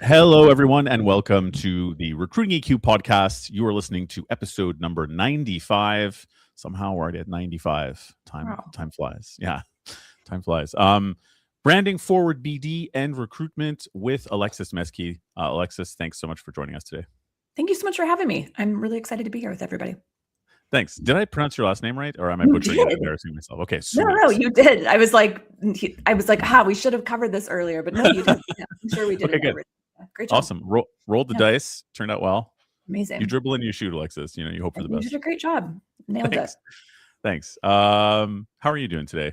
Hello, everyone, and welcome to the Recruiting EQ podcast. You are listening to episode number 95. Somehow we're already at 95. Wow. Time flies. Yeah, time flies. Branding forward BD and recruitment with Alexis Meschi. Alexis, thanks so much for joining us today. Thank you so much for having me. I'm really excited to be here with everybody. Thanks. Did I pronounce your last name right, or am I You butchering and did. embarrassing myself? Okay, No, sweet. you did. I was like, we should have covered this earlier, but no, you did. Yeah, I'm sure we did Okay, it good. already. Yeah, great job. Awesome. Rolled the Yeah. dice. Turned out well. Amazing. You dribble and you shoot, Alexis. You hope for the You best. did a great job. Nailed Thanks. it. Thanks. How are you doing today?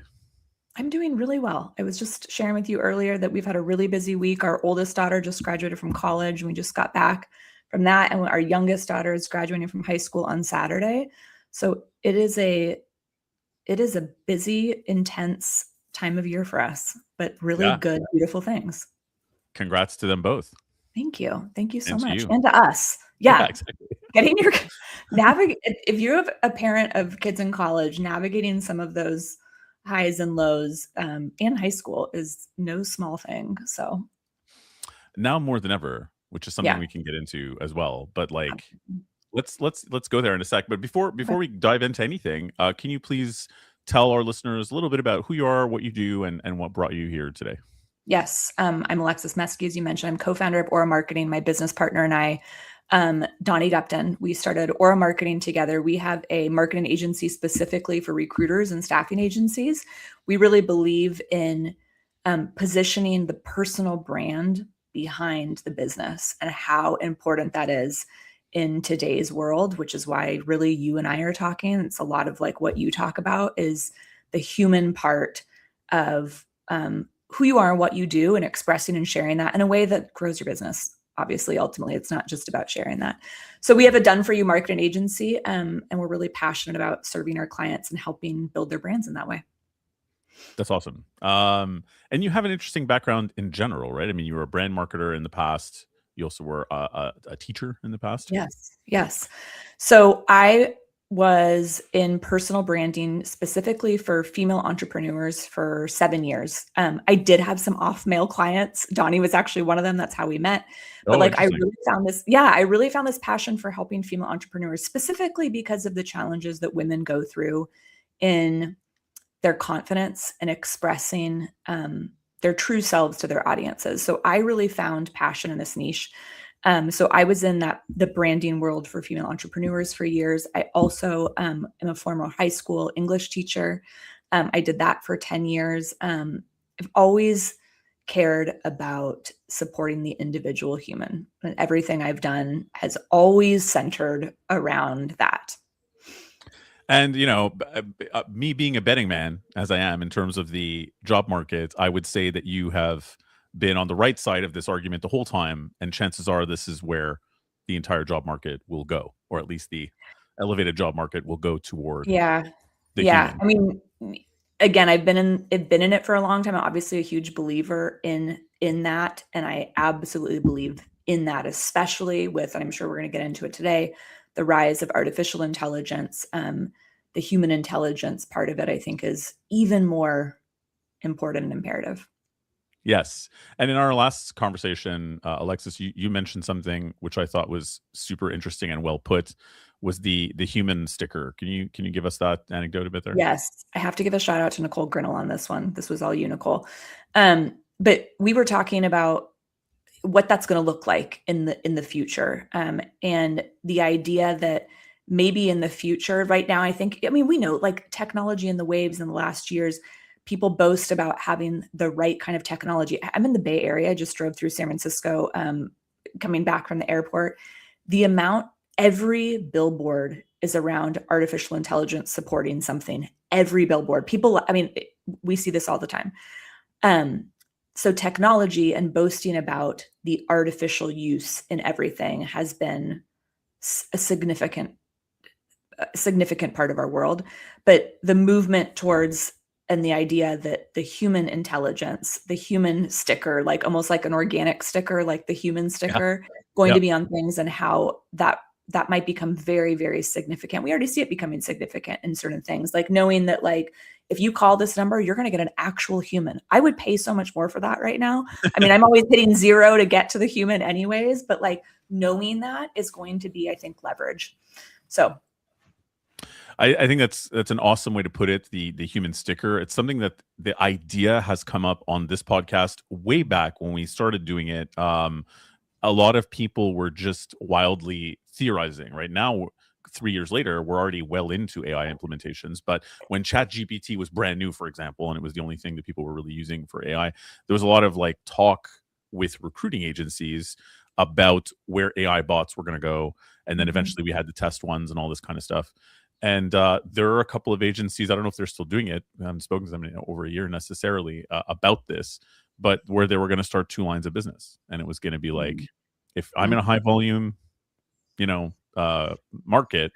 I'm doing really well. I was just sharing with you earlier that we've had a really busy week. Our oldest daughter just graduated from college, and we just got back from that. And our youngest daughter is graduating from high school on Saturday. So it is a busy, intense time of year for us, but really good, beautiful things. Congrats to them both. Thank you. Thank you so much. You. And to us. Yeah. Exactly. Getting your if you have a parent of kids in college, navigating some of those highs and lows in high school is no small thing. So now more than ever, which is something we can get into as well. But let's go there in a sec. But before we dive into anything, can you please tell our listeners a little bit about who you are, what you do, and what brought you here today? Yes, I'm Alexis Meschi, as you mentioned. I'm co-founder of Aura Marketing. My business partner and I, Donnie Dupton, we started Aura Marketing together. We have a marketing agency specifically for recruiters and staffing agencies. We really believe in positioning the personal brand behind the business and how important that is in today's world, which is why really you and I are talking. It's a lot of like what you talk about is the human part of who you are and what you do, and expressing and sharing that in a way that grows your business. Obviously, ultimately, it's not just about sharing that. So we have a done-for-you marketing agency, and we're really passionate about serving our clients and helping build their brands in that way. That's awesome. And you have an interesting background in general, right? I mean, you were a brand marketer in the past. You also were a teacher in the past. Yes. So I was in personal branding specifically for female entrepreneurs for 7 years. I did have some off male clients. Donnie was actually one of them. That's how we met. But I really found this passion for helping female entrepreneurs, specifically because of the challenges that women go through in their confidence and expressing their true selves to their audiences. So I really found passion in this niche. So I was in the branding world for female entrepreneurs for years. I also am a former high school English teacher. I did that for 10 years. I've always cared about supporting the individual human, and everything I've done has always centered around that. And, me being a betting man, as I am in terms of the job market, I would say that you have been on the right side of this argument the whole time. And chances are this is where the entire job market will go, or at least the elevated job market will go toward. Yeah. Human. I mean, again, I've been in it for a long time. I'm obviously a huge believer in that. And I absolutely believe in that, especially with, and I'm sure we're going to get into it today, the rise of artificial intelligence. The human intelligence part of it, I think, is even more important and imperative. Yes. And in our last conversation, Alexis, you mentioned something which I thought was super interesting and well put, was the human sticker. Can you give us that anecdote a bit there? Yes. I have to give a shout out to Nicole Grinnell on this one. This was all you, Nicole. But we were talking about what that's going to look like in the future. And the idea that maybe in the future, right now, we know like technology and the waves in the last years, people boast about having the right kind of technology. I'm in the Bay Area. I just drove through San Francisco, coming back from the airport. Every billboard is around artificial intelligence supporting something. Every billboard. We see this all the time. So technology and boasting about the artificial use in everything has been a significant part of our world. But the movement towards, and the idea that the human intelligence, the human sticker, like almost like an organic sticker, like the human sticker, going to be on things, and how that that might become very, very significant. We already see it becoming significant in certain things, like knowing that like if you call this number, you're going to get an actual human. I would pay so much more for that right now. I mean, I'm always hitting 0 to get to the human anyways, but like knowing that is going to be, I think, leverage. So I think that's an awesome way to put it. The human sticker. It's something that the idea has come up on this podcast way back when we started doing it. A lot of people were just wildly theorizing. Right now, 3 years later, we're already well into AI implementations. But when ChatGPT was brand new, for example, and it was the only thing that people were really using for AI, there was a lot of like talk with recruiting agencies about where AI bots were going to go. And then eventually we had the test ones and all this kind of stuff. And there are a couple of agencies, I don't know if they're still doing it. I haven't spoken to them in over a year necessarily about this, but where they were going to start 2 lines of business. And it was going to be like, if I'm in a high volume, market,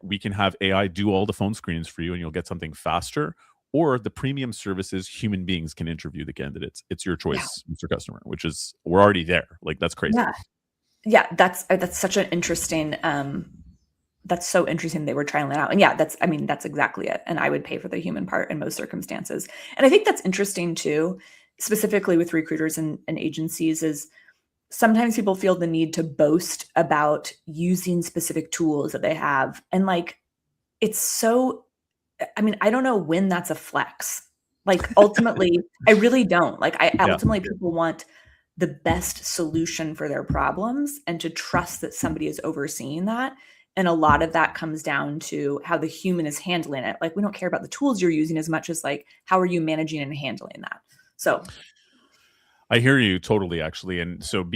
we can have AI do all the phone screens for you and you'll get something faster. Or the premium services, human beings can interview the candidates. It's your choice, Mr. Customer, which is, we're already there. Like, that's crazy. Yeah, that's such an interesting, that's so interesting they were trying it out. And yeah, that's exactly it. And I would pay for the human part in most circumstances. And I think that's interesting too, specifically with recruiters and agencies, is sometimes people feel the need to boast about using specific tools that they have. And like, it's so, I don't know when that's a flex. Like ultimately, I really don't. Like ultimately people want the best solution for their problems and to trust that somebody is overseeing that. And a lot of that comes down to how the human is handling it. Like we don't care about the tools you're using as much as like, how are you managing and handling that? So I hear you totally, actually. And so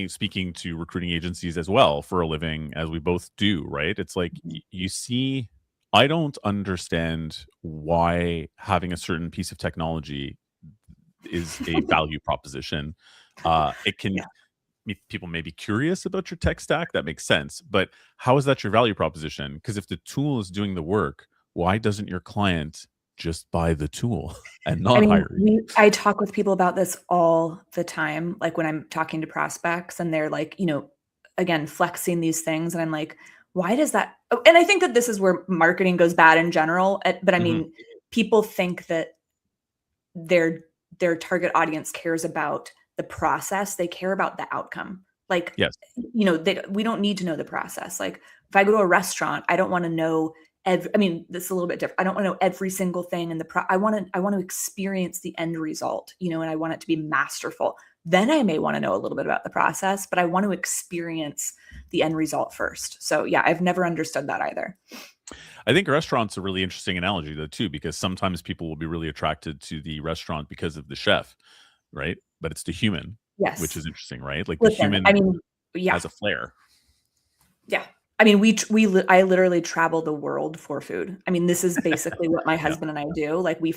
speaking to recruiting agencies as well for a living, as we both do, right? It's like, you see, I don't understand why having a certain piece of technology is a value proposition. It can, people may be curious about your tech stack. That makes sense. But how is that your value proposition? Because if the tool is doing the work, why doesn't your client just buy the tool and not hire you? I talk with people about this all the time. Like when I'm talking to prospects and they're like, again, flexing these things. And I'm like, why does that? Oh, and I think that this is where marketing goes bad in general. But I mean, people think that their target audience cares about the process. They care about the outcome. Like, yes, we don't need to know the process. Like if I go to a restaurant, I don't want to know this is a little bit different. I don't want to know every single thing in I want to experience the end result, and I want it to be masterful. Then I may want to know a little bit about the process, but I want to experience the end result first. So yeah, I've never understood that either. I think restaurant's a really interesting analogy though too, because sometimes people will be really attracted to the restaurant because of the chef, right? But it's the human, which is interesting, right? Like the human has a flair. Yeah. I literally travel the world for food. This is basically what my husband and I do. Like we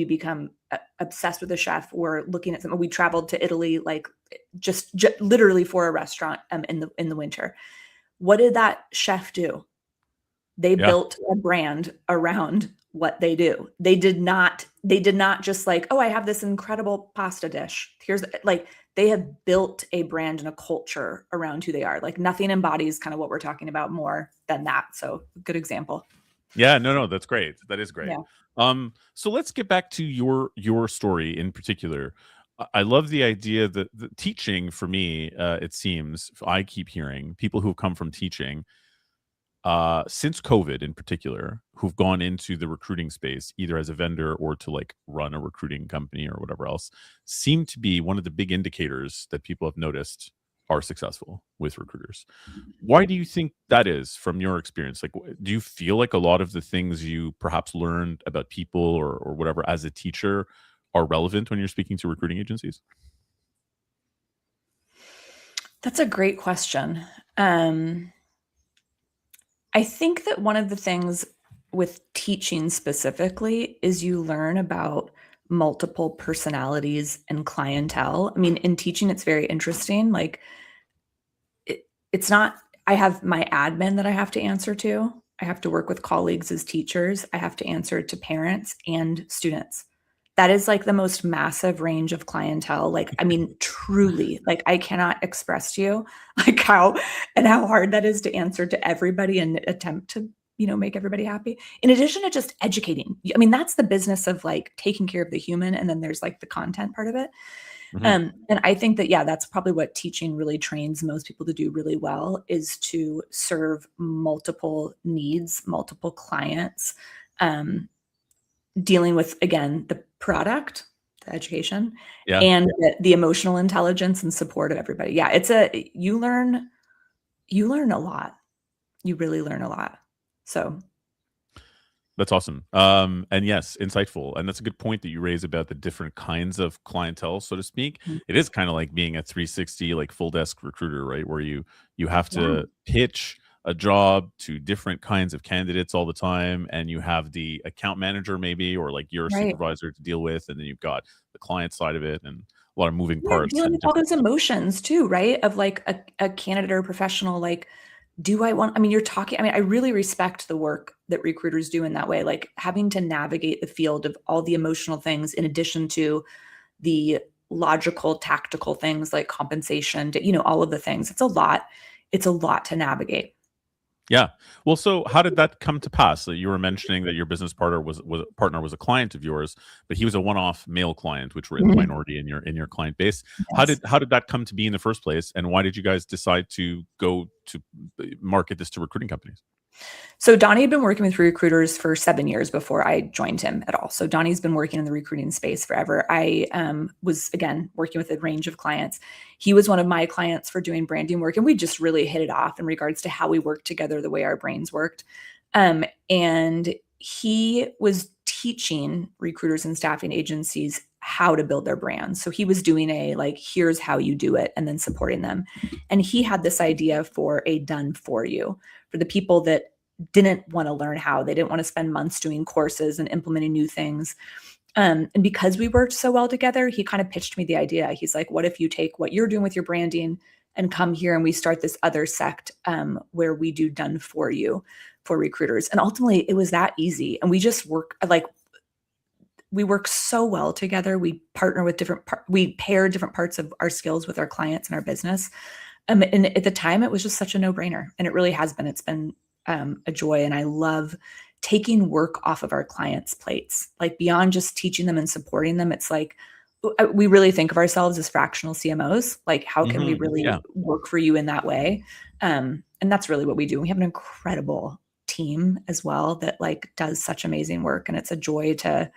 become obsessed with a chef. We're looking at something. We traveled to Italy, like just literally for a restaurant in the winter. What did that chef do? They built a brand around what they do. They did not just like, oh, I have this incredible pasta dish. They have built a brand and a culture around who they are. Like nothing embodies kind of what we're talking about more than that. So good example. Yeah, no, that's great. That is great. Yeah. So let's get back to your story in particular. I love the idea that the teaching, for me, it seems, I keep hearing people who've come from teaching since COVID in particular, who've gone into the recruiting space, either as a vendor or to like run a recruiting company or whatever else, seem to be one of the big indicators that people have noticed are successful with recruiters. Why do you think that is from your experience? Like, do you feel like a lot of the things you perhaps learned about people or whatever as a teacher are relevant when you're speaking to recruiting agencies? That's a great question. I think that one of the things with teaching specifically is you learn about multiple personalities and clientele. In teaching, it's very interesting. Like it's not, I have my admin that I have to answer to. I have to work with colleagues as teachers. I have to answer to parents and students. That is like the most massive range of clientele. Like, truly, like, I cannot express to you like how hard that is to answer to everybody and attempt to, make everybody happy. In addition to just educating. I mean, that's the business of like taking care of the human, and then there's like the content part of it. Mhm. And I think that, yeah, that's probably what teaching really trains most people to do really well, is to serve multiple needs, multiple clients, um, dealing with, again, the product, the education, Yeah. and the emotional intelligence and support of everybody. Yeah, you learn a lot. You really learn a lot. So, That's awesome. And yes, insightful. And that's a good point that you raise about the different kinds of clientele, so to speak. mm, It is kind of like being a 360, like full desk recruiter, right? Where you have yeah, to pitch a job to different kinds of candidates all the time, and you have the account manager maybe, or like your right. supervisor to deal with, and then you've got the client side of it, and a lot of moving You're parts dealing and with all different. those emotions too, right? Of like a candidate or professional, like, do I want, I mean, you're talking, I mean, I really respect the work that recruiters do in that way, like having to navigate the field of all the emotional things in addition to the logical, tactical things like compensation, all of the things. It's a lot. It's a lot to navigate. Yeah. Well, so how did that come to pass? So you were mentioning that your business partner was a client of yours, but he was a one-off male client, which were in the Mhm. minority in your client base. How Yes. did that come to be in the first place, and why did you guys decide to go to market this to recruiting companies? So Donnie had been working with recruiters for 7 years before I joined him at all. So Donnie's been working in the recruiting space forever. I was, again, working with a range of clients. He was one of my clients for doing branding work, and we just really hit it off in regards to how we worked together, the way our brains worked. And he was teaching recruiters and staffing agencies how to build their brands. So he was doing a like, here's how you do it, and then supporting them. And he had this idea for a done for you for the people that didn't want to learn how. They didn't want to spend months doing courses and implementing new things. And because we worked so well together, he kind of pitched me the idea. He's like, what if you take what you're doing with your branding and come here and we start this other sect where we do done for you for recruiters? And ultimately, it was that easy. And we just we work so well together. We partner with we pair different parts of our skills with our clients and our business. And at the time, it was just such a no-brainer. And it really has been. It's been a joy. And I love taking work off of our clients' plates, like beyond just teaching them and supporting them. It's like, we really think of ourselves as fractional CMOs. Like, how can we really Yeah. work for you in that way? And that's really what we do. We have an incredible team as well that like does such amazing work. And it's a joy to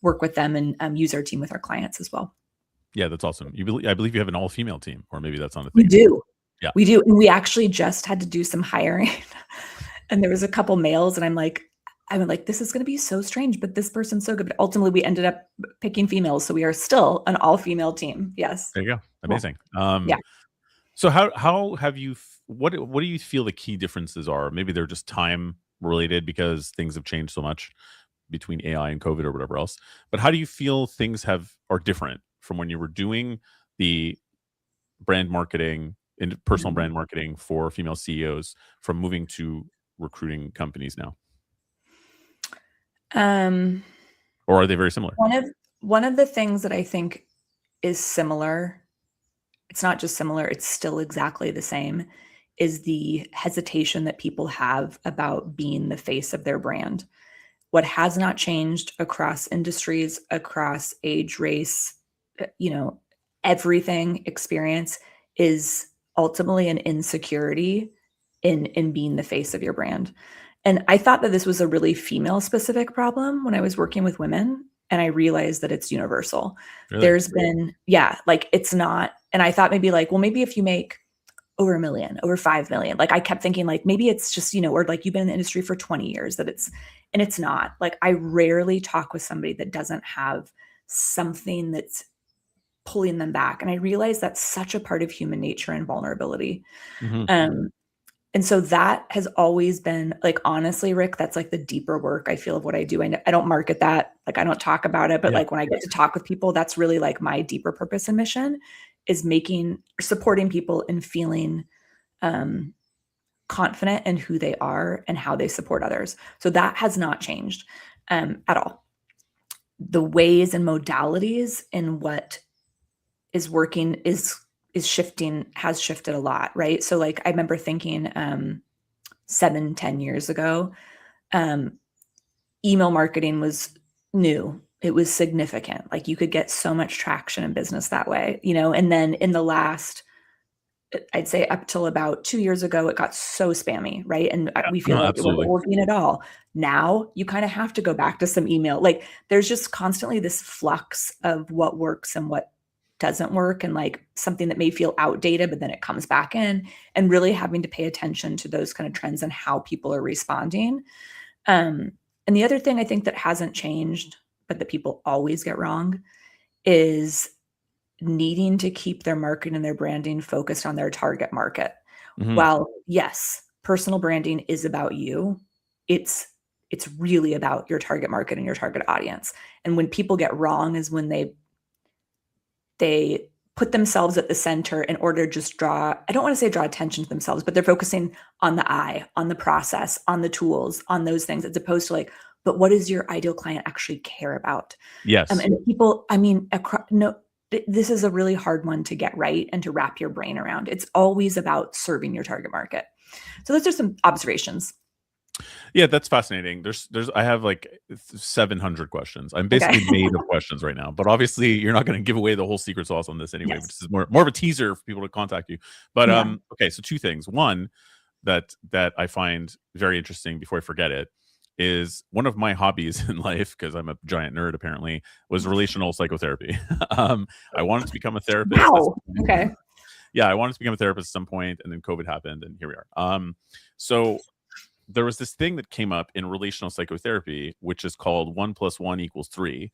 work with them and use our team with our clients as well. Yeah, that's awesome. I believe you have an all-female team, or maybe that's not a We thing anymore. do. Yeah. We do. And we actually just had to do some hiring. And there was a couple males, and I'm like, this is going to be so strange, but this person's so good. But ultimately, we ended up picking females, so we are still an all-female team. Yes. There you go. Yeah. Amazing. Yeah. So how have you what do you feel the key differences are? Maybe they're just time related because things have changed so much between AI and COVID or whatever else. But how do you feel things are different from when you were doing the brand marketing and personal Mhm. brand marketing for female CEOs from moving to recruiting companies now? Um, Or are they very similar? one of one of the things that I think is similar, it's not just similar, it's still exactly the same, is the hesitation that people have about being the face of their brand. What has not changed across industries, across age, race, uh, you know, everything experience is ultimately an insecurity in being the face of your brand. And I thought that this was a really female specific problem when I was working with women, and I realized that it's universal. Really? There's been, yeah, like it's not, and I thought maybe like, well, maybe if you make over a million, over 5 million. Like I kept thinking like maybe it's just, or like you've been in the industry for 20 years that and it's not. Like I rarely talk with somebody that doesn't have something that's pulling them back. And I realize that's such a part of human nature and vulnerability. Hmm. Um, and so that has always been like, honestly, Rick, that's like the deeper work I feel of what I do. I don't market that. Like I don't talk about it, but Yeah. like when I get to talk with people, that's really like my deeper purpose and mission is supporting people and feeling um, confident in who they are and how they support others. So that has not changed at all. The ways and modalities in what is working is shifting, has shifted a lot, right? So like I remember thinking 7-10 years ago, email marketing was new. It was significant. Like you could get so much traction in business that way, you know. And then in the last, I'd say up till about 2 years ago, it got so spammy, right? And Yeah, we feel no, like it wasn't absolutely. working at all. Now you kind of have to go back to some email. Like there's just constantly this flux of what works and what doesn't work, and like something that may feel outdated, but then it comes back in, and really having to pay attention to those kind of trends and how people are responding. And the other thing I think that hasn't changed, but that people always get wrong, is needing to keep their marketing and their branding focused on their target market. Hmm. While yes, personal branding is about you, it's really about your target market and your target audience. And when people get wrong is when they put themselves at the center in order to just draw, I don't want to say draw attention to themselves, but they're focusing on the eye, on the process, on the tools, on those things, as opposed to like, but what does your ideal client actually care about? Yes. And people, I mean, no, this is a really hard one to get right and to wrap your brain around. It's always about serving your target market. So those are some observations. Yeah, that's fascinating. I have like 700 questions. I'm Okay. basically made of questions right now, but obviously you're not going to give away the whole secret sauce on this anyway, which Yes. is more of a teaser for people to contact you. But Yeah. okay, so two things. One that I find very interesting before I forget it is one of my hobbies in life, because I'm a giant nerd apparently, was relational psychotherapy. I wanted to become a therapist. Wow. Okay. Yeah, I wanted to become a therapist at some point, and then COVID happened, and here we are. So there was this thing that came up in relational psychotherapy, which is called 1 + 1 = 3.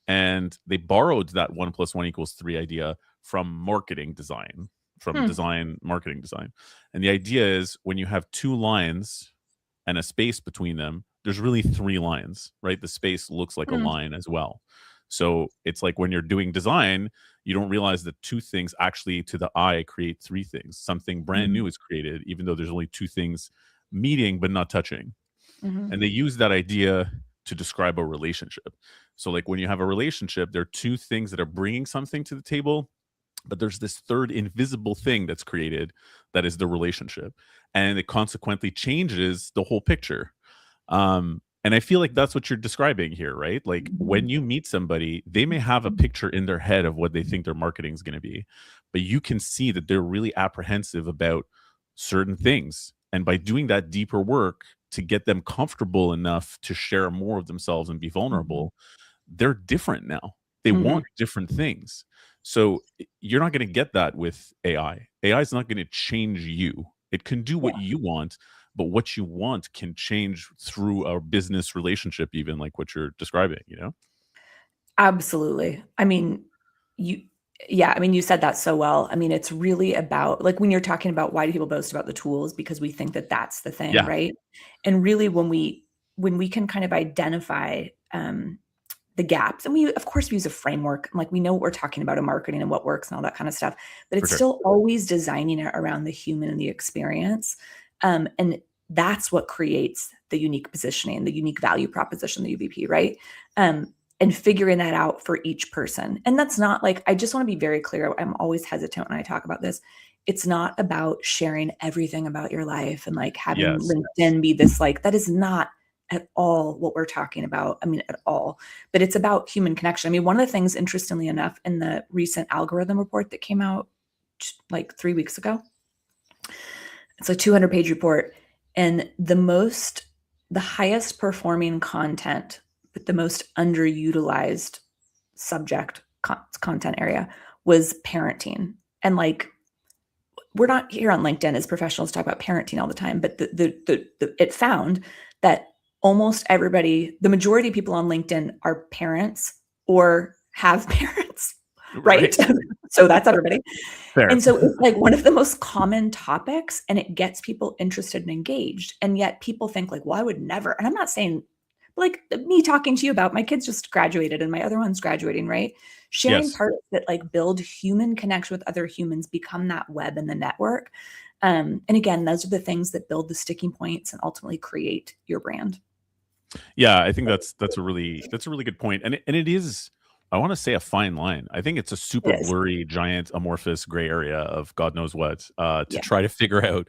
And they borrowed that 1 + 1 = 3 idea from marketing design, from Hmm. marketing design. And the idea is when you have two lines and a space between them, there's really three lines, right? The space looks like a Hmm. line as well. So it's like when you're doing design, you don't realize that two things actually to the eye create three things. Something brand Hmm. new is created, even though there's only two things meeting but not touching. Hmm. And they use that idea to describe a relationship. So, like when you have a relationship, there are two things that are bringing something to the table, but there's this third invisible thing that's created that is the relationship. And it consequently changes the whole picture. And I feel like that's what you're describing here, right? Like when you meet somebody, they may have a picture in their head of what they think their marketing is going to be, but you can see that they're really apprehensive about certain things. And by doing that deeper work to get them comfortable enough to share more of themselves and be Hmm. vulnerable, they're different now. They Hmm. want different things. So you're not going to get that with AI. AI is not going to change you. It can do what Yeah. you want, but what you want can change through a business relationship, even like what you're describing, you know? Absolutely. I mean, you yeah, I mean, you said that so well. I mean, it's really about like when you're talking about why do people boast about the tools because we think that that's the thing, Yeah, right? And really when we can kind of identify the gaps, and we of course we use a framework, like we know what we're talking about in marketing and what works and all that kind of stuff, but for it's sure. still always designing it around the human and the experience. And that's what creates the unique positioning, the unique value proposition, the UVP, right? And figuring that out for each person. And that's not like, I just want to be very clear. I'm always hesitant when I talk about this. It's not about sharing everything about your life and like having Yes. LinkedIn be this, like, that is not at all what we're talking about. I mean, at all. But it's about human connection. I mean, one of the things, interestingly enough, in the recent algorithm report that came out like 3 weeks ago, it's a 200-page report. And the highest performing content, but the most underutilized subject content area was parenting. And like, we're not here on LinkedIn as professionals to talk about parenting all the time, but it found that almost everybody, the majority of people on LinkedIn are parents or have parents, right? Right. So that's everybody. Fair. And so it's like one of the most common topics, and it gets people interested and engaged. And yet people think like, well, I would never. And I'm not saying like me talking to you about my kids just graduated and my other one's graduating, right? Sharing Yes. parts that like build human connection with other humans, become that web and the network. And again, those are the things that build the sticking points and ultimately create your brand. Yeah, I think that's a really good point. And it is I want to say a fine line. I think it's a super It is. blurry, giant, amorphous gray area of God knows what, to Yeah. try to figure out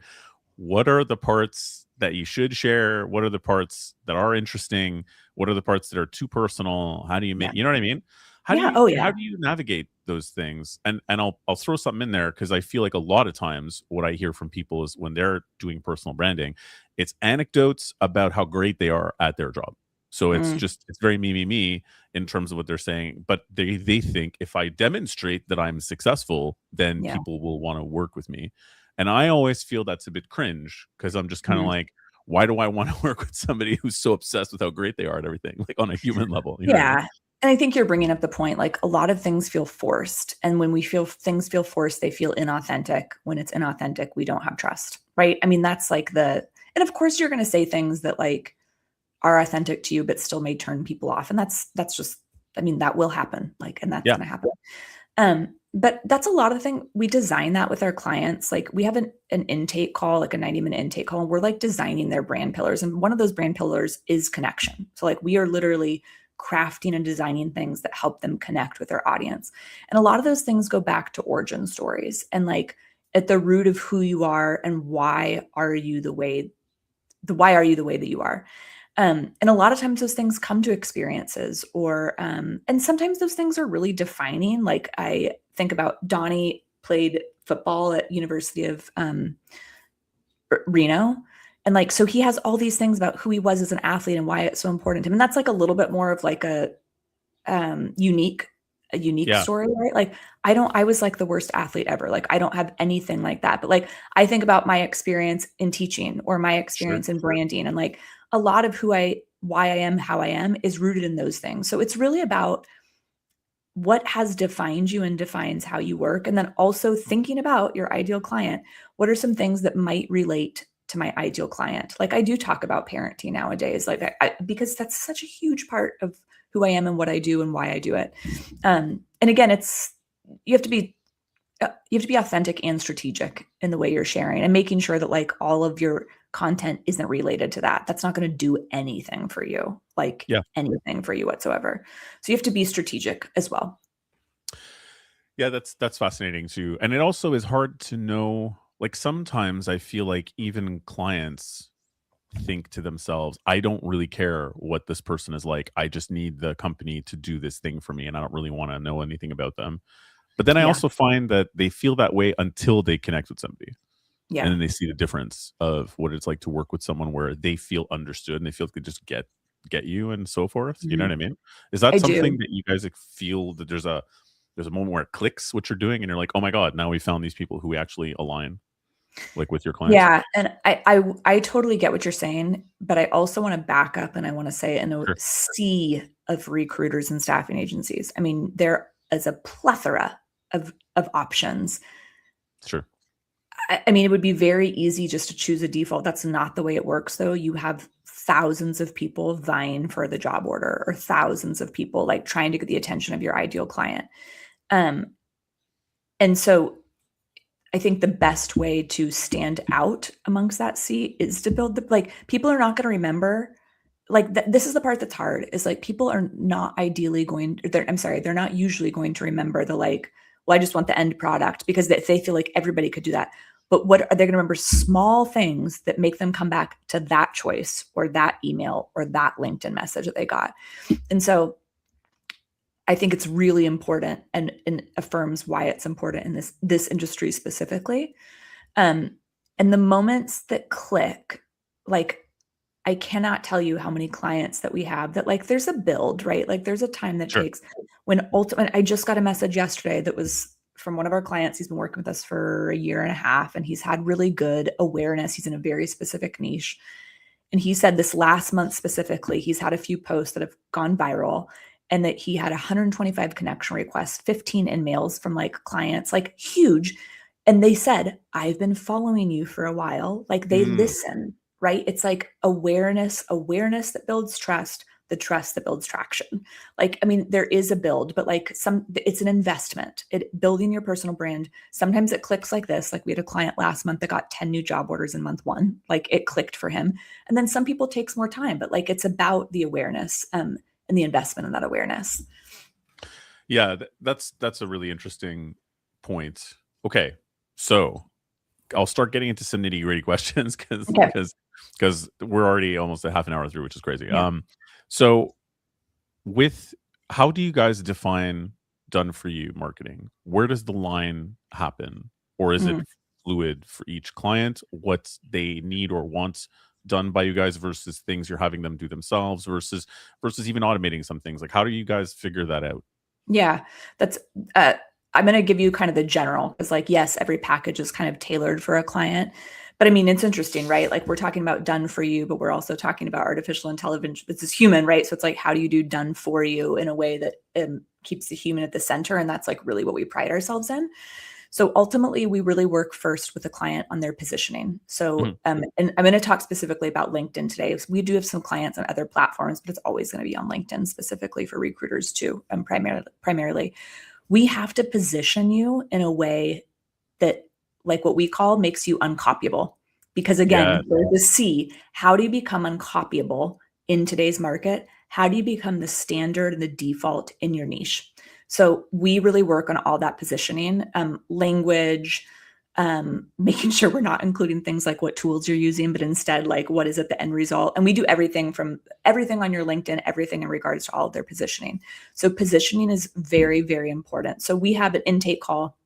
what are the parts that you should share, what are the parts that are interesting, what are the parts that are too personal. How do you Yeah. make, you know what I mean? Yeah. Oh, How yeah. do you navigate those things? And I'll throw something in there because I feel like a lot of times what I hear from people is when they're doing personal branding, it's anecdotes about how great they are at their job. So Mm, it's very me in terms of what they're saying, but they think if I demonstrate that I'm successful, then yeah. people will want to work with me. And I always feel that's a bit cringe because I'm just kind of Mhm. like, why do I want to work with somebody who's so obsessed with how great they are at everything, like on a human level? You know what I mean? Yeah. And I think you're bringing up the point, like a lot of things feel forced. And when we feel things feel forced, they feel inauthentic. When it's inauthentic, we don't have trust, right? I mean, that's like and of course you're going to say things that like are authentic to you, but still may turn people off. And that's just, I mean, that will happen. Like, and that's Yeah, going to happen. But that's a lot of the thing. We design that with our clients. Like we have an intake call, like a 90-minute intake call, and we're like designing their brand pillars. And one of those brand pillars is connection. So like we are literally crafting and designing things that help them connect with their audience. And a lot of those things go back to origin stories and like at the root of who you are and why are you the way that you are. And a lot of times those things come to experiences and sometimes those things are really defining. Like I think about Donnie played football at University of Reno. And like, so he has all these things about who he was as an athlete and why it's so important to him. And that's like a little bit more of like unique yeah, story, right? Like I was like the worst athlete ever. Like I don't have anything like that. But like I think about my experience in teaching or my sure. experience in branding and like a lot of why I am how I am is rooted in those things. So it's really about what has defined you and defines how you work. And then also thinking about your ideal client. What are some things that might relate to my ideal client? Like I do talk about parenting nowadays, like because that's such a huge part of who I am and what I do and why I do it. And again, you have to be authentic and strategic in the way you're sharing and making sure that like all of your content isn't related to that. That's not going to do anything for you, like Yeah. anything for you whatsoever. So you have to be strategic as well. Yeah, that's fascinating too. And it also is hard to know, like sometimes I feel like even clients think to themselves, I don't really care what this person is like. I just need the company to do this thing for me and I don't really want to know anything about them. But then I Yeah. also find that they feel that way until they connect with somebody. And Yeah. then they see the difference of what it's like to work with someone where they feel understood and they feel like they just get you and so forth. You know what Mhm. I mean? Is that I something do. that you guys like feel that there's a moment where it clicks what you're doing and you're like, oh my God, now we found these people who we actually align like with your clients? Yeah, and I totally get what you're saying, but I also want to back up and I want to say in a Sure. sea of recruiters and staffing agencies. I mean, there is a plethora of options. Sure. I mean, it would be very easy just to choose a default. That's not the way it works, though. You have thousands of people vying for the job order, or thousands of people like trying to get the attention of your ideal client. Um, and so I think the best way to stand out amongst that sea is to build like people are not going to remember like this is the part that's hard is like people are not ideally going I'm sorry, they're not usually going to remember the like, well, I just want the end product because they feel like everybody could do that. But what are they going to remember? Small things that make them come back to that choice or that email or that LinkedIn message that they got. And so I think it's really important and affirms why it's important in this industry specifically. Um, and the moments that click, like I cannot tell you how many clients that we have that like there's a build, right? Like there's a time that Sure. takes when ultimate I just got a message yesterday that was from one of our clients. He's been working with us for a year and a half and he's had really good awareness. He's in a very specific niche. And he said this last month specifically, he's had a few posts that have gone viral and that he had 125 connection requests, 15 in-mails from like clients, like huge. And they said, I've been following you for a while. Like they Mm, listen, right? It's like awareness that builds trust, the trust that builds traction. Like, I mean, there is a build, but like it's an investment. Building your personal brand. Sometimes it clicks like this. Like we had a client last month that got 10 new job orders in month one. Like it clicked for him. And then some people takes more time, but like it's about the awareness and the investment in that awareness. Yeah, that's a really interesting point. Okay, so I'll start getting into some nitty gritty questions Okay. because we're already almost a half an hour through, which is crazy. Yeah. So with how do you guys define done for you marketing? Where does the line happen, or is it Mm. fluid for each client? What they need or want done by you guys versus things you're having them do themselves versus even automating some things. Like, how do you guys figure that out? Yeah, that's uh, I'm going to give you kind of the general because, like, yes, every package is kind of tailored for a client. But I mean, it's interesting, right? Like, we're talking about done for you, but we're also talking about artificial intelligence. This is human, right? So it's like, how do you do done for you in a way that keeps the human at the center? And that's like really what we pride ourselves in. So ultimately, we really work first with the client on their positioning. So, Mhm. and I'm going to talk specifically about LinkedIn today. So we do have some clients on other platforms, but it's always going to be on LinkedIn specifically for recruiters too. And primarily, we have to position you in a way that, like what we call, makes you uncopyable. Because Yeah, again, there's the C. How do you become uncopyable in today's market? How do you become the standard and the default in your niche? So we really work on all that positioning, language, making sure we're not including things like what tools you're using, but instead like what is at the end result. And we do everything from everything on your LinkedIn, everything in regards to all of their positioning. So positioning is very, very important. So we have an intake call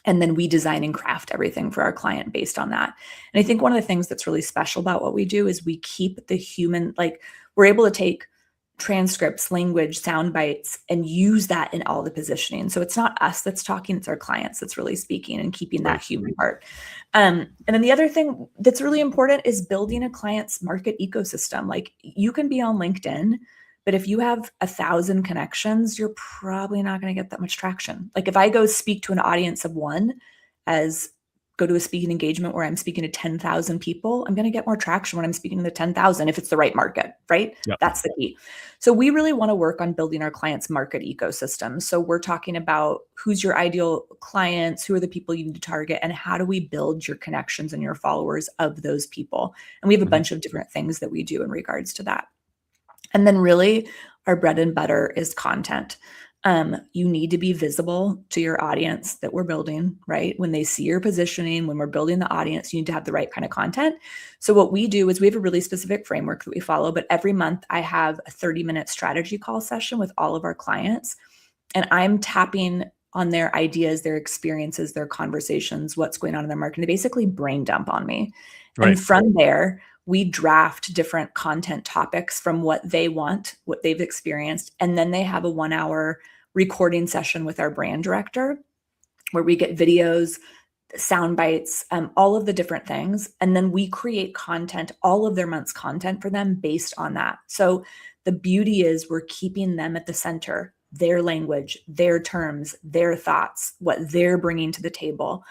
and then we design and craft everything for our client based on that. And I think one of the things that's really special about what we do is we keep the human, like we're able to take transcripts, language, sound bites, and use that in all the positioning. So it's not us that's talking, it's our clients that's really speaking and keeping that right. human part. And then the other thing that's really important is building a client's market ecosystem. Like you can be on LinkedIn, but if you have 1,000 connections, you're probably not going to get that much traction. Like if I go speak to an audience of one, as go to a speaking engagement where I'm speaking to 10,000 people, I'm going to get more traction when I'm speaking to the 10,000 if it's the right market, right? Yeah. That's the key. So we really want to work on building our clients' market ecosystem. So we're talking about who's your ideal clients, who are the people you need to target, and how do we build your connections and your followers of those people? And we have a Mhm. bunch of different things that we do in regards to that. And then really our bread and butter is content. You need to be visible to your audience that we're building, right? When they see your positioning, when we're building the audience, you need to have the right kind of content. So what we do is we have a really specific framework that we follow, but every month I have a 30-minute strategy call session with all of our clients, and I'm tapping on their ideas, their experiences, their conversations, what's going on in their market. They basically brain dump on me. Right. And from there, we draft different content topics from what they want, what they've experienced. And then they have a 1 hour recording session with our brand director where we get videos, sound bites, all of the different things. And then we create content, all of their month's content for them based on that. So the beauty is we're keeping them at the center, their language, their terms, their thoughts, what they're bringing to the table.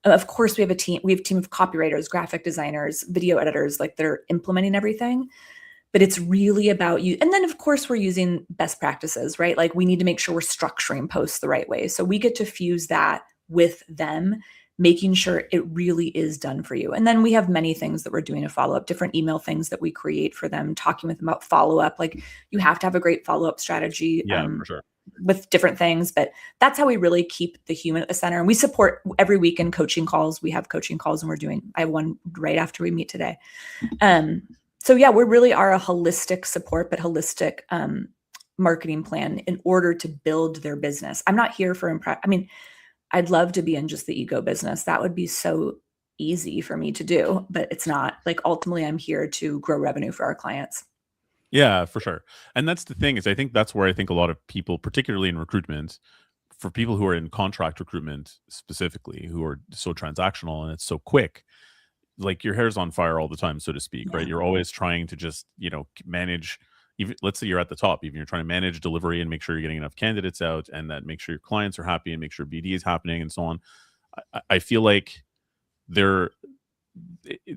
Of course, we have a team of copywriters, graphic designers, video editors, like they're implementing everything. But it's really about you. And then, of course, we're using best practices, right? Like we need to make sure we're structuring posts the right way. So we get to fuse that with them, making sure it really is done for you. And then we have many things that we're doing to follow up, different email things that we create for them, talking with them about follow up. Like you have to have a great follow up strategy. Yeah, for sure. With different things, but that's how we really keep the human at the center. And we support every week in coaching calls. We have coaching calls and I have one right after we meet today. Um, so yeah, we really are a holistic support, but holistic marketing plan in order to build their business. I'm not here for I mean, I'd love to be in just the ego business. That would be so easy for me to do, but it's not. Like ultimately, I'm here to grow revenue for our clients. Yeah, for sure. And that's the thing is I think that's where I think a lot of people, particularly in recruitment, for people who are in contract recruitment specifically, who are so transactional and it's so quick, like your hair's on fire all the time, so to speak, right? Yeah. You're always trying to just, manage, even let's say you're at the top, even you're trying to manage delivery and make sure you're getting enough candidates out and that make sure your clients are happy and make sure BD is happening and so on. I feel like there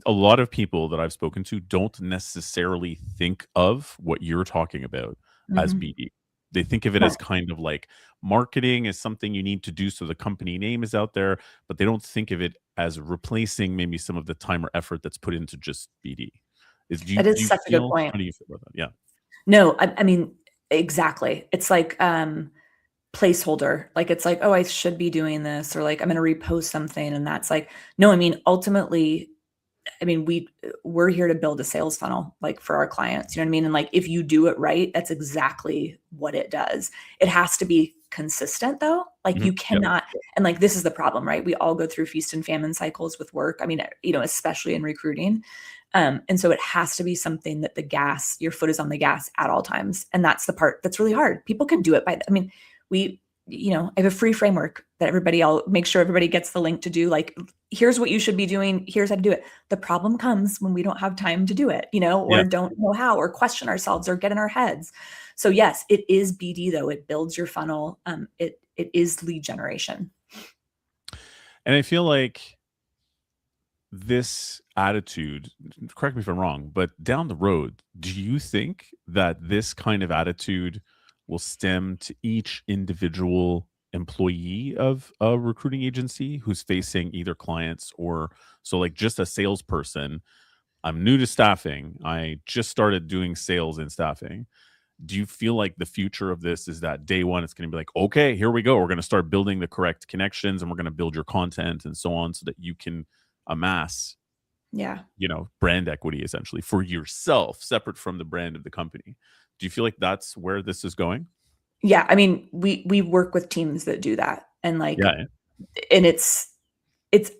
a lot of people that I've spoken to don't necessarily think of what you're talking about as Mhm. BD. They think of it Right. as kind of like marketing is something you need to do so the company name is out there, but they don't think of it as replacing maybe some of the time or effort that's put into just BD. Is do you That do is you such a good feel point. how do you feel about that? Yeah. No, I mean, exactly. It's like, placeholder. Like it's like, oh, I should be doing this, or like I'm going to repost something, and that's like, no. I mean, ultimately, I mean, we're here to build a sales funnel, like for our clients. You know what I mean? And like if you do it right, that's exactly what it does. It has to be consistent though. Like you Yep. cannot, and like this is the problem, right? We all go through feast and famine cycles with work. I mean, you know, especially in recruiting. And so it has to be something that your foot is on the gas at all times. And that's the part that's really hard. People can do it I mean, I have a free framework that I'll make sure everybody gets the link to do. Like, here's what you should be doing. Here's how to do it. The problem comes when we don't have time to do it, or Yeah. don't know how, or question ourselves or get in our heads. So yes, it is BD though. It builds your funnel. It is lead generation. And I feel like this attitude, correct me if I'm wrong, but down the road, do you think that this kind of attitude will stem to each individual employee of a recruiting agency who's facing either clients or so like just a salesperson? I'm new to staffing. I just started doing sales in staffing. Do you feel like the future of this is that day one, it's going to be like, okay, here we go. We're going to start building the correct connections and we're going to build your content and so on so that you can amass, Yeah. brand equity essentially for yourself, separate from the brand of the company. Do you feel like that's where this is going? Yeah. I mean, we work with teams that do that. And like, Yeah. and it's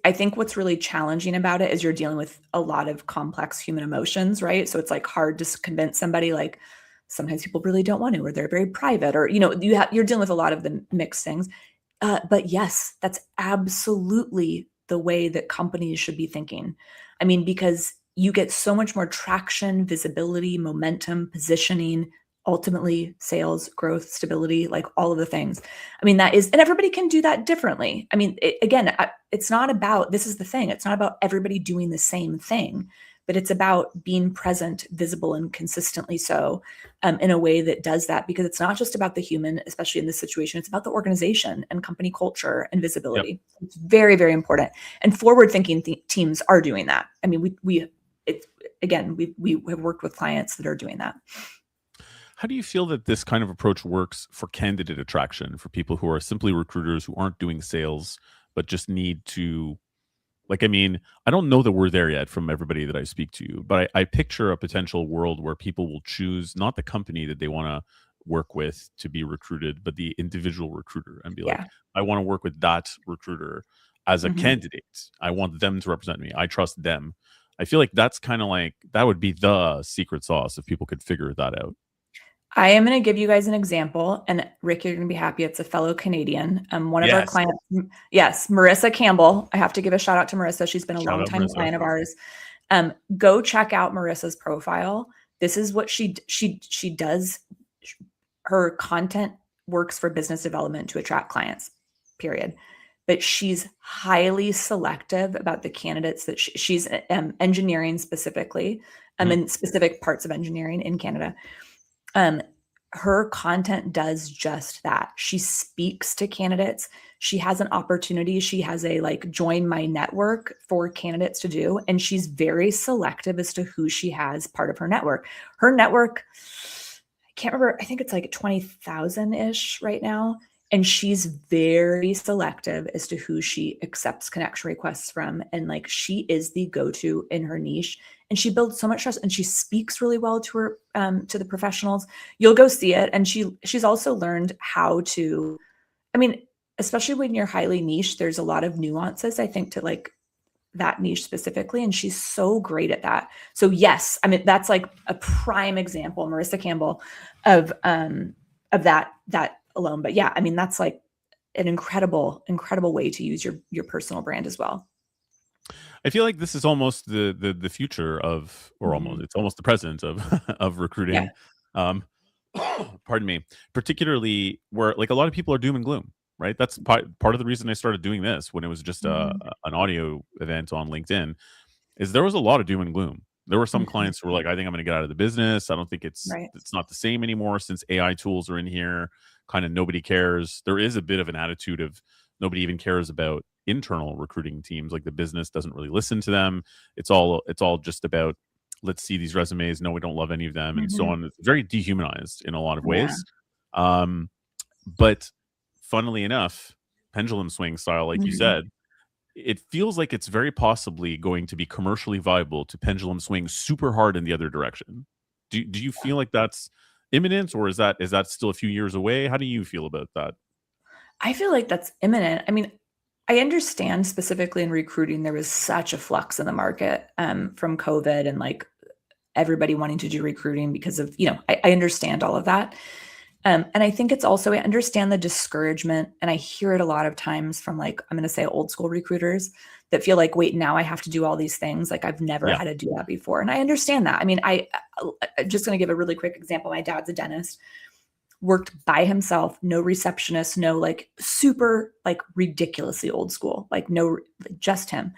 I think what's really challenging about it is you're dealing with a lot of complex human emotions, right? So it's like hard to convince somebody. Like sometimes people really don't want to, or they're very private, or you're dealing with a lot of the mixed things. But yes, that's absolutely the way that companies should be thinking. I mean, because you get so much more traction, visibility, momentum, positioning, ultimately sales, growth, stability, like all of the things. I mean, and everybody can do that differently. I mean, it's not about, this is the thing, it's not about everybody doing the same thing, but it's about being present, visible, and consistently so in a way that does that, because it's not just about the human, especially in this situation, it's about the organization and company culture and Yep. visibility. It's very, very important. And forward-thinking teams are doing that. I mean, we have worked with clients that are doing that. How do you feel that this kind of approach works for candidate attraction for people who are simply recruiters who aren't doing sales, but just need to, like, I mean, I don't know that we're there yet from everybody that I speak to, but I picture a potential world where people will choose not the company that they want to work with to be recruited, but the individual recruiter and be like, Yeah. I want to work with that recruiter as a Mhm. candidate. I want them to represent me. I trust them. I feel like that's kind of like that would be the secret sauce if people could figure that out. I am going to give you guys an example, and Rick, you're going to be happy. It's a fellow Canadian. One of our Yes. clients, yes, Marissa Campbell. I have to give a shout out to Marissa. She's been a Shout out longtime Marissa. client of ours. Go check out Marissa's profile. This is what she does. Her content works for business development to attract clients. Period. But she's highly selective about the candidates that she's engineering specifically, Mhm. in specific parts of engineering in Canada. Um, her content does just that. She speaks to candidates. She has an opportunity. She has a like join my network for candidates to do. And she's very selective as to who she has part of her network. Her network, I can't remember, I think it's like 20,000 ish right now. And she's very selective as to who she accepts connection requests from. And like she is the go-to in her niche. And she builds so much trust, and she speaks really well to her to the professionals. You'll go see it. And she's also learned how to, I mean, especially when you're highly niche, there's a lot of nuances, I think, to like that niche specifically. And she's so great at that. So yes, I mean, that's like a prime example, Marissa Campbell, of that alone. But yeah, I mean, that's like an incredible way to use your personal brand as well. I feel like this is almost the future of, or almost Mhm. it's almost the present of of Yeah. recruiting. Um, pardon me. Particularly where like a lot of people are doom and gloom, right? That's part of the reason I started doing this when it was just Mhm. an audio event on LinkedIn. Is there was a lot of doom and gloom. There were some Mhm. clients who were like, "I think I'm going to get out of the business. I don't think Right. it's not the same anymore since AI tools are in here. Kind of nobody cares." There is a bit of an attitude of nobody even cares about internal recruiting teams. Like the business doesn't really listen to them. It's all just about let's see these resumes. No, we don't love any of them, and so Mhm. on. It's very dehumanized in a lot of Yeah. ways. Um, but funnily enough, pendulum swing style, like you Mhm. said, it feels like it's very possibly going to be commercially viable to pendulum swing super hard in the other direction. Do you feel like that's imminent, or is that still a few years away? How do you feel about that? I feel like that's imminent. I mean, I understand specifically in recruiting, there was such a flux in the market from COVID and like everybody wanting to do recruiting because of, I understand all of that. And I think it's also, I understand the discouragement, and I hear it a lot of times from like, I'm going to say old school recruiters that feel like, wait, now I have to do all these things. Like I've never Yeah. had to do that before. And I understand that. I mean, just going to give a really quick example. My dad's a dentist, worked by himself, no receptionist, no like super like ridiculously old school, like no, just him.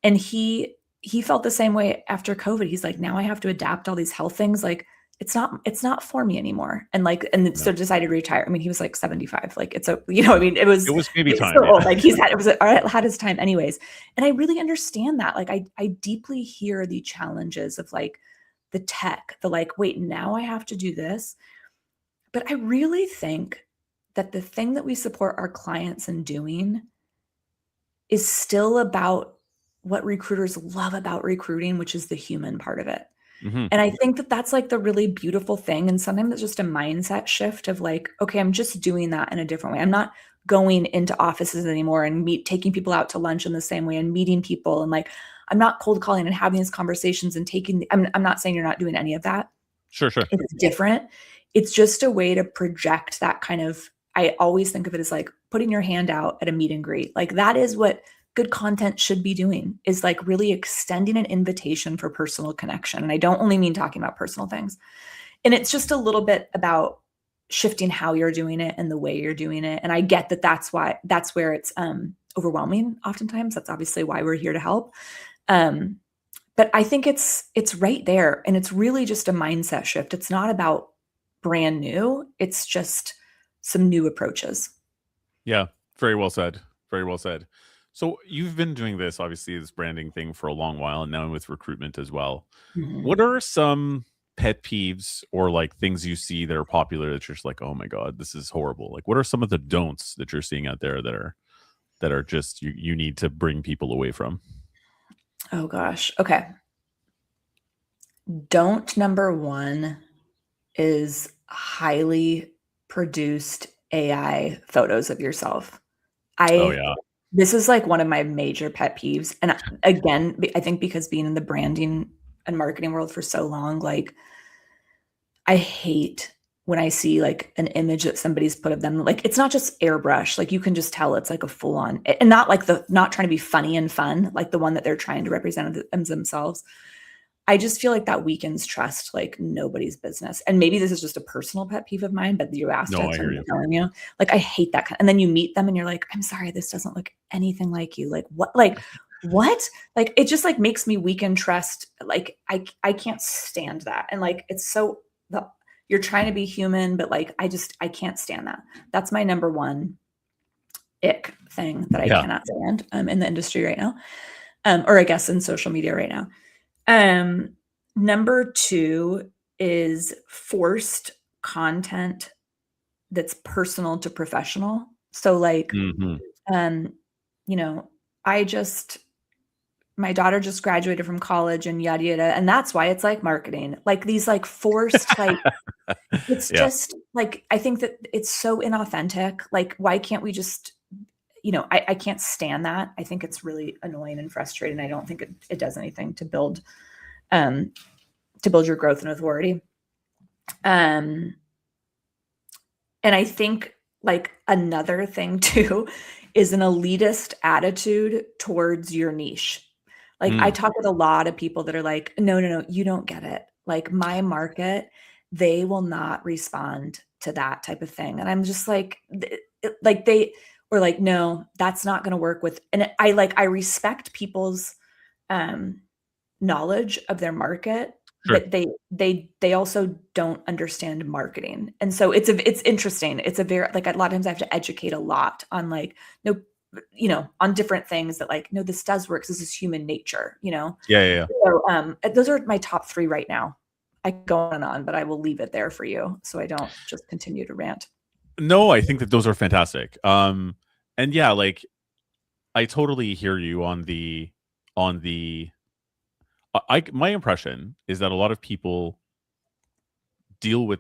And he felt the same way after COVID. He's like, now I have to adapt all these health things. Like it's not for me anymore. And like, and Yeah. so decided to retire. I mean, he was like 75. Like it's a, I mean, It was maybe it's time, so yeah. old. Like he's had, it was, had his time anyways. And I really understand that. Like I deeply hear the challenges of like the tech, the like, wait, now I have to do this. But I really think that the thing that we support our clients in doing is still about what recruiters love about recruiting, which is the human part of it. Mhm. And I think that that's like the really beautiful thing. And sometimes it's just a mindset shift of like, okay, I'm just doing that in a different way. I'm not going into offices anymore and taking people out to lunch in the same way and meeting people. And like, I'm not cold calling and having these conversations and I'm not saying you're not doing any of that. Sure, sure. It's different. It's just a way to project that kind of, I always think of it as like putting your hand out at a meet and greet. Like that is what good content should be doing, is like really extending an invitation for personal connection. And I don't only mean talking about personal things. And it's just a little bit about shifting how you're doing it and the way you're doing it. And I get that that's where it's overwhelming oftentimes. That's obviously why we're here to help. Um, but I think it's right there, and it's really just a mindset shift. It's not about brand new. It's just some new approaches. Yeah, very well said. Very well said. So you've been doing this, obviously, this branding thing for a long while, and now with recruitment as well. Mhm. What are some pet peeves or like things you see that are popular that you're just like, oh my god, this is horrible? Like, what are some of the don'ts that you're seeing out there that are just you need to bring people away from? Oh gosh. Okay. Don't number one is highly produced AI photos of yourself. Oh I yeah, This is like one of my major pet peeves. And again, I think because being in the branding and marketing world for so long, like I hate when I see like an image that somebody's put of them. Like it's not just airbrush. Like you can just tell it's like a full on, and not like not trying to be funny and fun, like the one that they're trying to represent themselves. I just feel like that weakens trust like nobody's business. And maybe this is just a personal pet peeve of mine, but you asked no, it, I so hear I'm you. telling you. Like I hate that and then you meet them and you're like, "I'm sorry, this doesn't look anything like you." Like what? Like what? Like it just like makes me weaken trust. Like I can't stand that. And like it's so the you're trying to be human, but like I can't stand that. That's my number one ick thing that I Yeah. cannot stand in the industry right now. Or I guess in social media right now. Um, Number two is forced content that's personal to professional. So like, Hmm. um, you know, I just my daughter just graduated from college and yada yada. And that's why it's like marketing. Like these like forced, like it's Yeah. just like I think that it's so inauthentic. Like, why can't we just I can't stand that. I think it's really annoying and frustrating. I don't think it does anything um to build your growth and authority. Um, and I think like another thing too is an elitist attitude towards your niche. Like I Mm. talk with a lot of people that are like, no, no, no, you don't get it. Like my market, they will not respond to that type of thing. And I'm just like, like they were like, no, that's not going to work with. And I respect people's um knowledge of their market, Sure. but they also don't understand marketing. And so it's interesting. It's a very like a lot of times I have to educate a lot on like no on different things that like no this does work 'cause this is human nature. Yeah, yeah, yeah. So those are my top 3 right now. I could go on and on, but I will leave it there for you so I don't just continue to rant. No, I think that those are fantastic. And yeah, like I totally hear you on the. My impression is that a lot of people deal with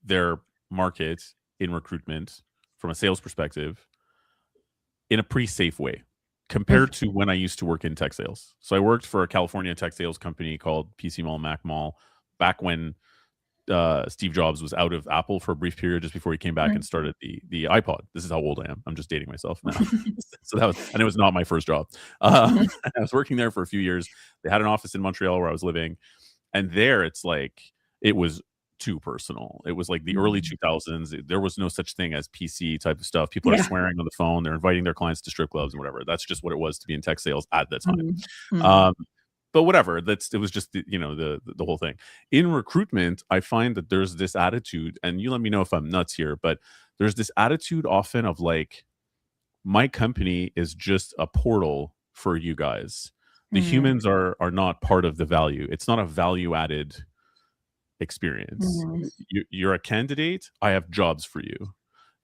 their market in recruitment from a sales perspective in a pretty safe way compared to when I used to work in tech sales. So I worked for a California tech sales company called PC Mall, Mac Mall, back when Steve Jobs was out of Apple for a brief period just before he came back and Mhm. started the iPod. This is how old I am. I'm just dating myself now. So that was, and it was not my first job. Mhm. I was working there for a few years. They had an office in Montreal where I was living, and there it's like it was too personal. It was like the early Mhm. 2000s. There was no such thing as PC type of stuff. People are Yeah. swearing on the phone. They're inviting their clients to strip clubs and whatever. That's just what it was to be in tech sales at the time. Mhm. Mhm. Um, but whatever. It was just the whole thing. In recruitment, I find that there's this attitude, and you let me know if I'm nuts here, but there's this attitude often of like my company is just a portal for you guys. The Mhm. humans are not part of the value. It's not a value added experience. Mhm. You're a candidate. I have jobs for you.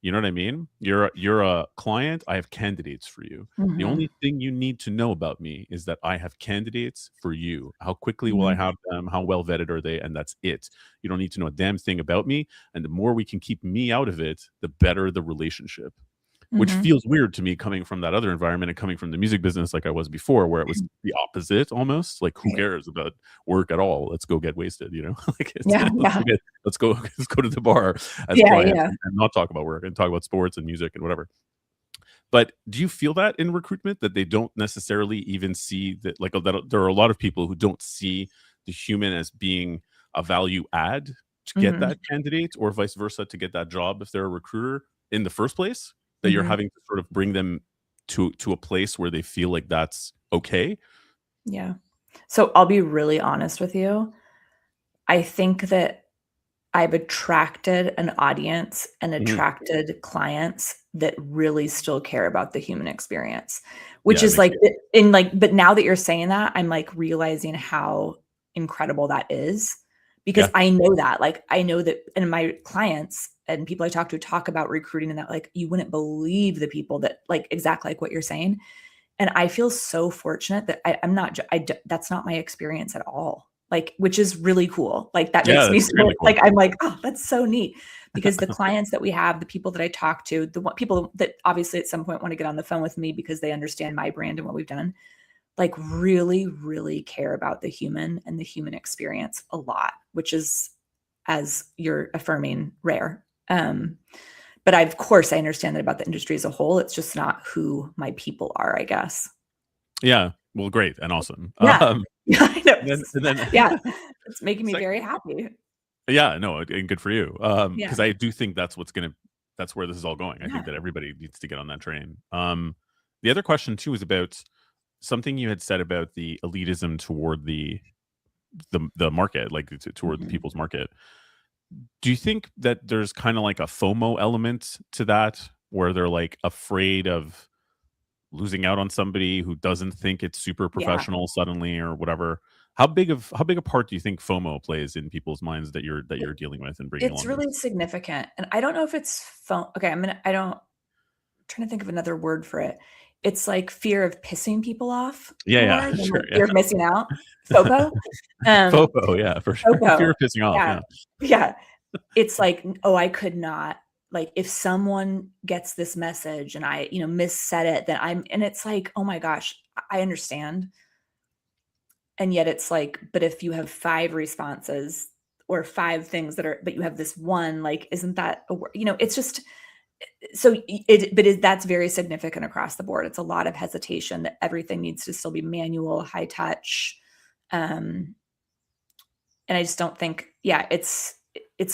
You know what I mean? You're a client. I have candidates for you. The Mhm. only thing you need to know about me is that I have candidates for you. How quickly will I Mhm. have them? How well vetted are they? And that's it. You don't need to know a damn thing about me. And the more we can keep me out of it, the better the relationship, which Mhm. feels weird to me coming from that other environment and coming from the music business like I was before, where it was the opposite almost. Like, who Right. cares about work at all? Let's go get wasted, like it's Yeah, yeah. let's go to the bar as Yeah, clients yeah. and not talk about work and talk about sports and music and whatever. But do you feel that in recruitment that they don't necessarily even see that like that there are a lot of people who don't see the human as being a value add to get Mhm. that candidate or vice versa to get that job if they're a recruiter in the first place, that you're Mhm. having to sort of bring them to a place where they feel like that's okay? Yeah. So I'll be really honest with you. I think that I've attracted an audience and Mhm. attracted clients that really still care about the human experience, which Yeah, it is makes like you in like but now that you're saying that, I'm like realizing how incredible that is because yeah. I know that. Like I know that and my clients and people I talk to talk about recruiting and that like you wouldn't believe the people that like exactly like what you're saying. And I feel so fortunate that I'm not, that's not my experience at all. Like, which is really cool. Like, that Yeah, makes me that's so, extremely cool. like, I'm like, oh, that's so neat. Because the clients that we have, the people that I talk to, people that obviously at some point want to get on the phone with me because they understand my brand and what we've done, like, really, really care about the human and the human experience a lot, which is, as you're affirming, rare. But of course, I understand that about the industry as a whole. It's just not who my people are, I guess. Yeah. Well, great and awesome. Yeah. Yeah, I know. And then Yeah. It's making me sec very happy. yeah, no, and good for you. Yeah. Because I do think that's where this is all going. I think Yeah. that everybody needs to get on that train. The other question too is about something you had said about the elitism toward the market, like toward the Mhm. people's market. Do you think that there's kind of like a FOMO element to that, where they're like afraid of losing out on somebody who doesn't think it's super Yeah. professional suddenly or whatever? How big a part do you think FOMO plays in people's minds that you're dealing with and bringing It's along really this? significant, and I don't know if it's okay, I don't trying to think of another word for it. It's like fear of pissing people off Yeah, more yeah, than sure, like yeah. fear of missing out. FOPO? FOPO, yeah, for sure. Fear FOPO. of pissing off, Yeah. yeah. Yeah. It's like, "Oh, I could not like, if someone gets this message and I, missaid it, then I'm" and it's like, "Oh my gosh, I understand." And yet it's like, but if you have 5 responses or 5 things that are but you have this one, like, isn't that a it's just so that's very significant across the board. It's a lot of hesitation that everything needs to still be manual, high touch, um, and I just don't think yeah, it's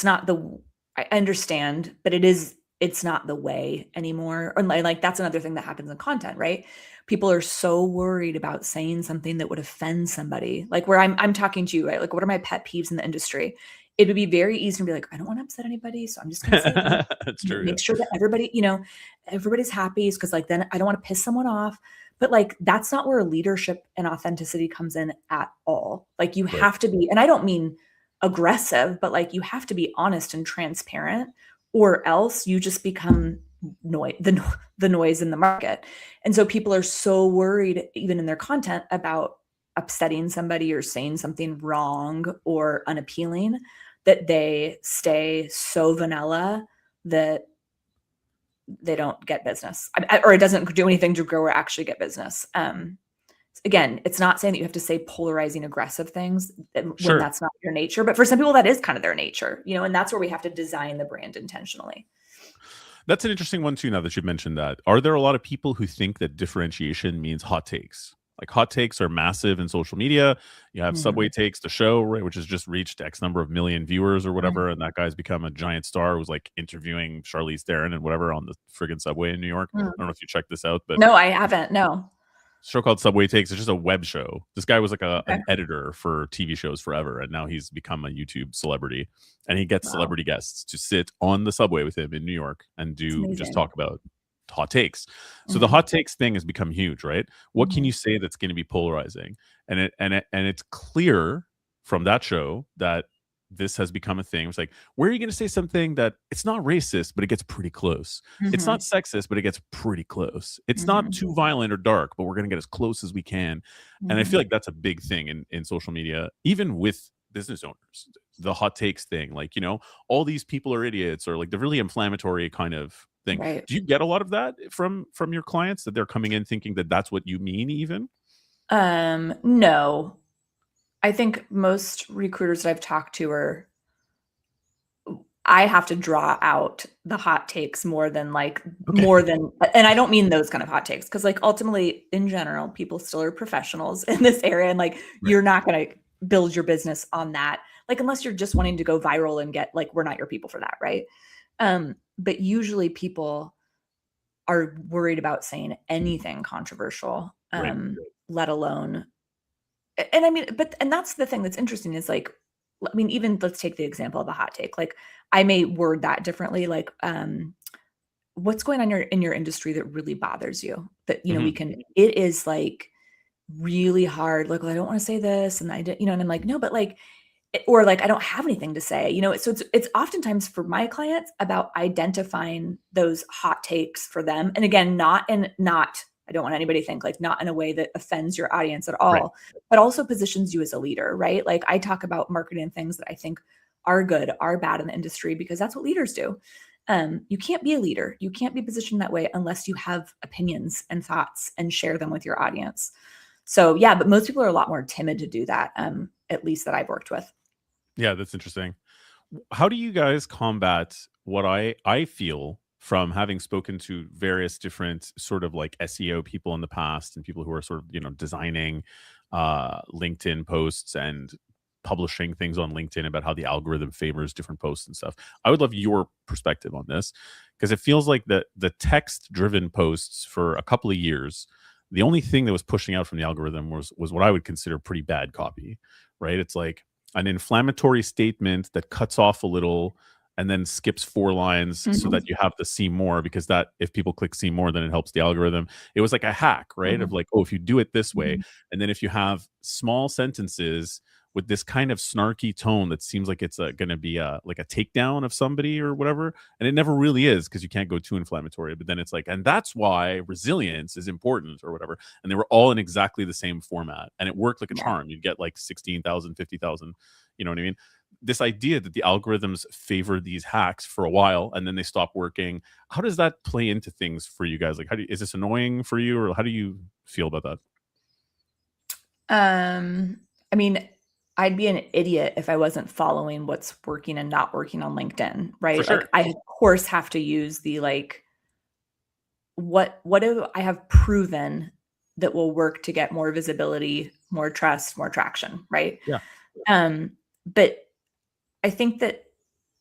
not the I understand, but it's not the way anymore. And like that's another thing that happens in content, right? People are so worried about saying something that would offend somebody. Like where I'm talking to you, right? Like what are my pet peeves in the industry? It would be very easy to be like, I don't want to upset anybody, so I'm just going to say this. That's true, Make yeah. sure that everybody's happy because like then I don't want to piss someone off. But like that's not where leadership and authenticity comes in at all. Like you Right. have to be, and I don't mean aggressive, but like you have to be honest and transparent, or else you just become the noise in the market. And so people are so worried, even in their content, about upsetting somebody or saying something wrong or unappealing, that they stay so vanilla that they don't get business, or it doesn't do anything to grow or actually get business. Again, it's not saying that you have to say polarizing, aggressive things when Sure. that's not your nature, but for some people that is kind of their nature, and that's where we have to design the brand intentionally. That's an interesting one too, now that you've mentioned that. Are there a lot of people who think that differentiation means hot takes? Like hot takes are massive in social media. You have Subway Mhm. Takes, the show, right, which has just reached X number of million viewers or Mhm. whatever, and that guy's become a giant star who's like interviewing Charlize Theron and whatever on the friggin' subway in New York. I Mm. don't know if you checked this out, but No, I haven't. No. show called Subway Takes. It's just a web show. This guy was like Okay. an editor for TV shows forever, and now he's become a YouTube celebrity. And he gets Wow. celebrity guests to sit on the subway with him in New York and It's do just amazing. talk about hot takes. So the Mhm. hot takes thing has become huge, right? What can Mhm. you say that's going to be polarizing? And it's clear from that show that this has become a thing. It's like, where are you going to say something that it's not racist, but it gets pretty close? It's not Mhm. sexist, but it gets pretty close. It's not Mhm. too violent or dark, but we're going to get as close as we can. And I feel Mhm. like that's a big thing in social media, even with business owners. The hot takes thing, like, all these people are idiots, or like the really inflammatory kind of thing. Right. Do you get a lot of that from your clients, that they're coming in thinking that that's what you mean even? No. I think most recruiters that I've talked to are I have to draw out the hot takes more than Okay. and I don't mean those kind of hot takes, because like ultimately in general, people still are professionals in this area, and like Right. you're not gonna build your business on that. Like unless you're just wanting to go viral and get like we're not your people for that, right? But usually people are worried about saying anything controversial, Right. let alone and I mean, and that's the thing that's interesting is like, I mean, even let's take the example of a hot take. Like, I may word that differently. Like, what's going on in your industry that really bothers you? That we Mhm. can. It is like really hard. Like, well, I don't want to say this, and I did, and I'm like, no, but like, or like, I don't have anything to say. So it's oftentimes for my clients about identifying those hot takes for them, and again, not I don't want anybody to think like not in a way that offends your audience at Right. all, but also positions you as a leader, right? Like I talk about marketing things that I think are good, are bad in the industry because that's what leaders do. You can't be a leader. You can't be positioned that way unless you have opinions and thoughts and share them with your audience. So yeah, but most people are a lot more timid to do that, at least that I've worked with. Yeah, that's interesting. How do you guys combat what I feel from having spoken to various different sort of like SEO people in the past, and people who are sort of, designing LinkedIn posts and publishing things on LinkedIn about how the algorithm favors different posts and stuff. I would love your perspective on this, because it feels like the text driven posts for a couple of years, the only thing that was pushing out from the algorithm was what I would consider pretty bad copy, right? It's like an inflammatory statement that cuts off a little and then skips 4 lines so that Mhm, you have to see more, because that, if people click see more, then it helps the algorithm. It was like a hack, right? Of mhm, like, oh, if you do it this way, mhm. and then if you have small sentences with this kind of snarky tone that seems like it's going to be like a takedown of somebody or whatever, and it never really is, because you can't go too inflammatory. But then it's like, and that's why resilience is important or whatever, and they were all in exactly the same format, and it worked like a Yeah. charm. You'd get like 16,000, 50,000. You know what I mean? This idea that the algorithms favor these hacks for a while and then they stop working, how does that play into things for you guys? Like, is this annoying for you, or how do you feel about that? I mean, I'd be an idiot if I wasn't following what's working and not working on LinkedIn, For right? sure. Like, I of course have to use the like, what do I have proven that will work to get more visibility, more trust, more traction, right? Yeah. But I think that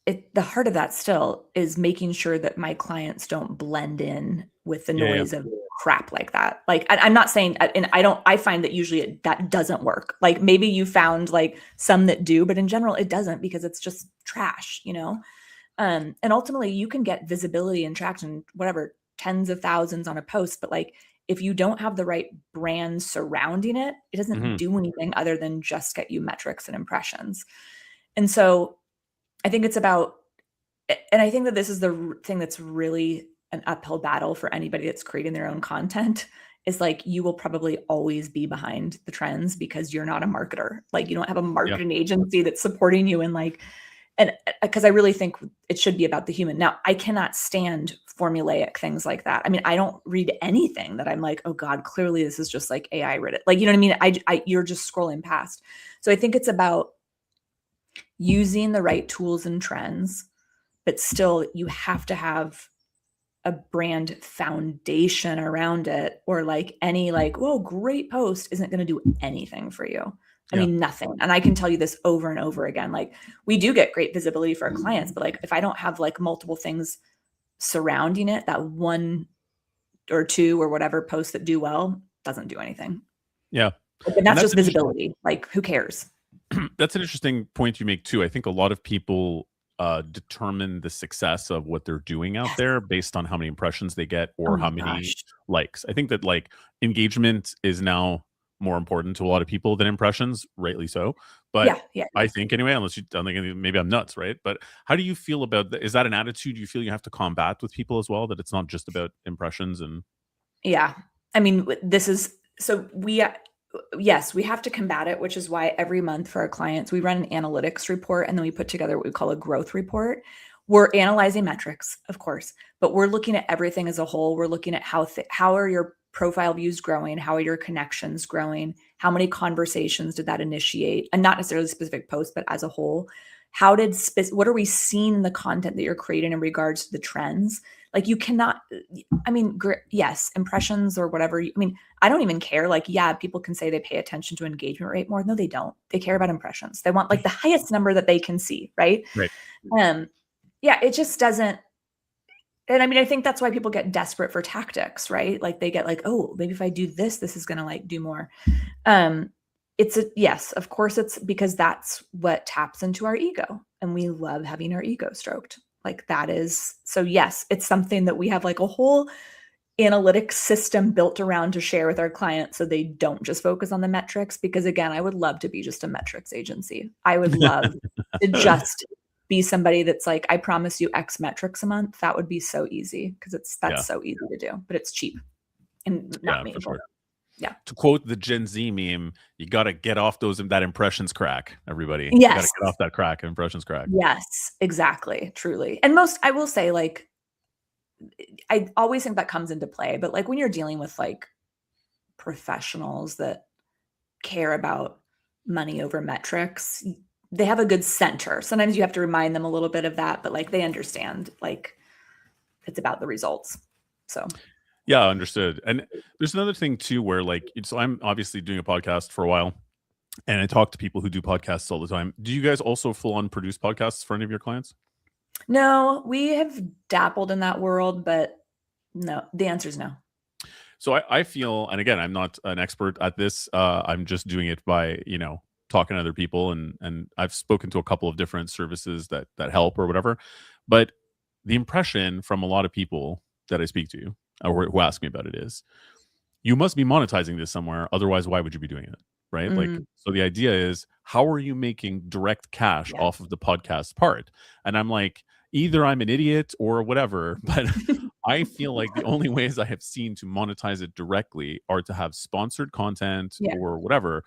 the heart of that still is making sure that my clients don't blend in with the Yeah. Yeah. noise of crap like that. Like, I'm not saying, and I find that usually that doesn't work. Like maybe you found like some that do, but in general, it doesn't because it's just trash. And ultimately you can get visibility and traction, whatever, tens of thousands on a post, but like, if you don't have the right brand surrounding it, it doesn't Hmm. do anything other than just get you metrics and impressions. And so I think it's about and I think that this is the thing that's really an uphill battle for anybody that's creating their own content, is like, you will probably always be behind the trends because you're not a marketer. Like, you don't have a Yeah. marketing agency that's supporting you, and like, and because I really think it should be about the human. Now, I cannot stand formulaic things like that. I mean, I don't read anything that I'm like, oh God, clearly this is just like AI written. Like, you know what I mean? You're just scrolling past. So I think it's about using the right tools and trends, but still you have to have a brand foundation around it, or like any like, whoa, great post isn't going to do anything for you. I Yeah. mean, nothing. And I can tell you this over and over again. Like, we do get great visibility for our clients, but like, if I don't have like multiple things surrounding it, that one or two or whatever posts that do well doesn't do anything. Yeah. And And that's just visibility. Like, who cares? that's an interesting point you make too. I think a lot of people determine the success of what they're doing out Yes. there based on how many impressions they get Oh or my how many gosh. likes. I think that like engagement is now more important to a lot of people than impressions, rightly so. But Yeah. Yeah. I think anyway, unless you don't think maybe I'm nuts, right? But how do you feel about that? Is that an attitude you feel you have to combat with people as well? That it's not just about impressions and Yeah. I mean, this is so yes, we have to combat it, which is why every month for our clients, we run an analytics report, and then we put together what we call a growth report. We're analyzing metrics, of course, but we're looking at everything as a whole. We're looking at how are your profile views growing? How are your connections growing? How many conversations did that initiate? And not necessarily specific posts, but as a whole. What are we seeing in the content that you're creating in regards to the trends? Like, you cannot, I mean, yes, impressions or whatever. I mean, I don't even care. Like, yeah, people can say they pay attention to engagement rate more. No, they don't. They care about impressions. They want like the highest number that they can see, right? right? Um, yeah, it just doesn't. And I mean, I think that's why people get desperate for tactics, right? Like, they get like, oh, maybe if I do this, this is gonna like do more. Um, yes, of course, it's because that's what taps into our ego, and we love having our ego stroked. Like, that is so. Yes, it's something that we have like a whole analytics system built around to share with our clients, so they don't just focus on the metrics. Because again, I would love to be just a metrics agency. I would love to just be somebody that's like, I promise you X metrics a month. That would be so easy, because that's Yeah, so easy to do, but it's cheap and not yeah, for meaningful. sure. Yeah. To quote the Gen Z meme, you got to get off that impressions crack. Everybody, you got to Yes. get off that crack, impressions crack. Yes, exactly, truly. And I will say, like, I always think that comes into play, but like, when you're dealing with like professionals that care about money over metrics, they have a good center. Sometimes you have to remind them a little bit of that, but like, they understand, like, it's about the results. So, Yeah, understood. And there's another thing too, where like, so I'm obviously doing a podcast for a while, and I talk to people who do podcasts all the time. Do you guys also full on produce podcasts for any of your clients? no, we have dabbled in that world, but no, the answer is no. So I feel, and again, I'm not an expert at this. I'm just doing it by talking to other people, and I've spoken to a couple of different services that help or whatever. But the impression from a lot of people that I speak to or who ask me about it is, you must be monetizing this somewhere. Otherwise, why would you be doing it? Right. Like, Mm, so the idea is, how are you making direct cash yeah. off of the podcast part? And I'm like, either I'm an idiot or whatever, but I feel like the only ways I have seen to monetize it directly are to have sponsored content Yeah. or whatever.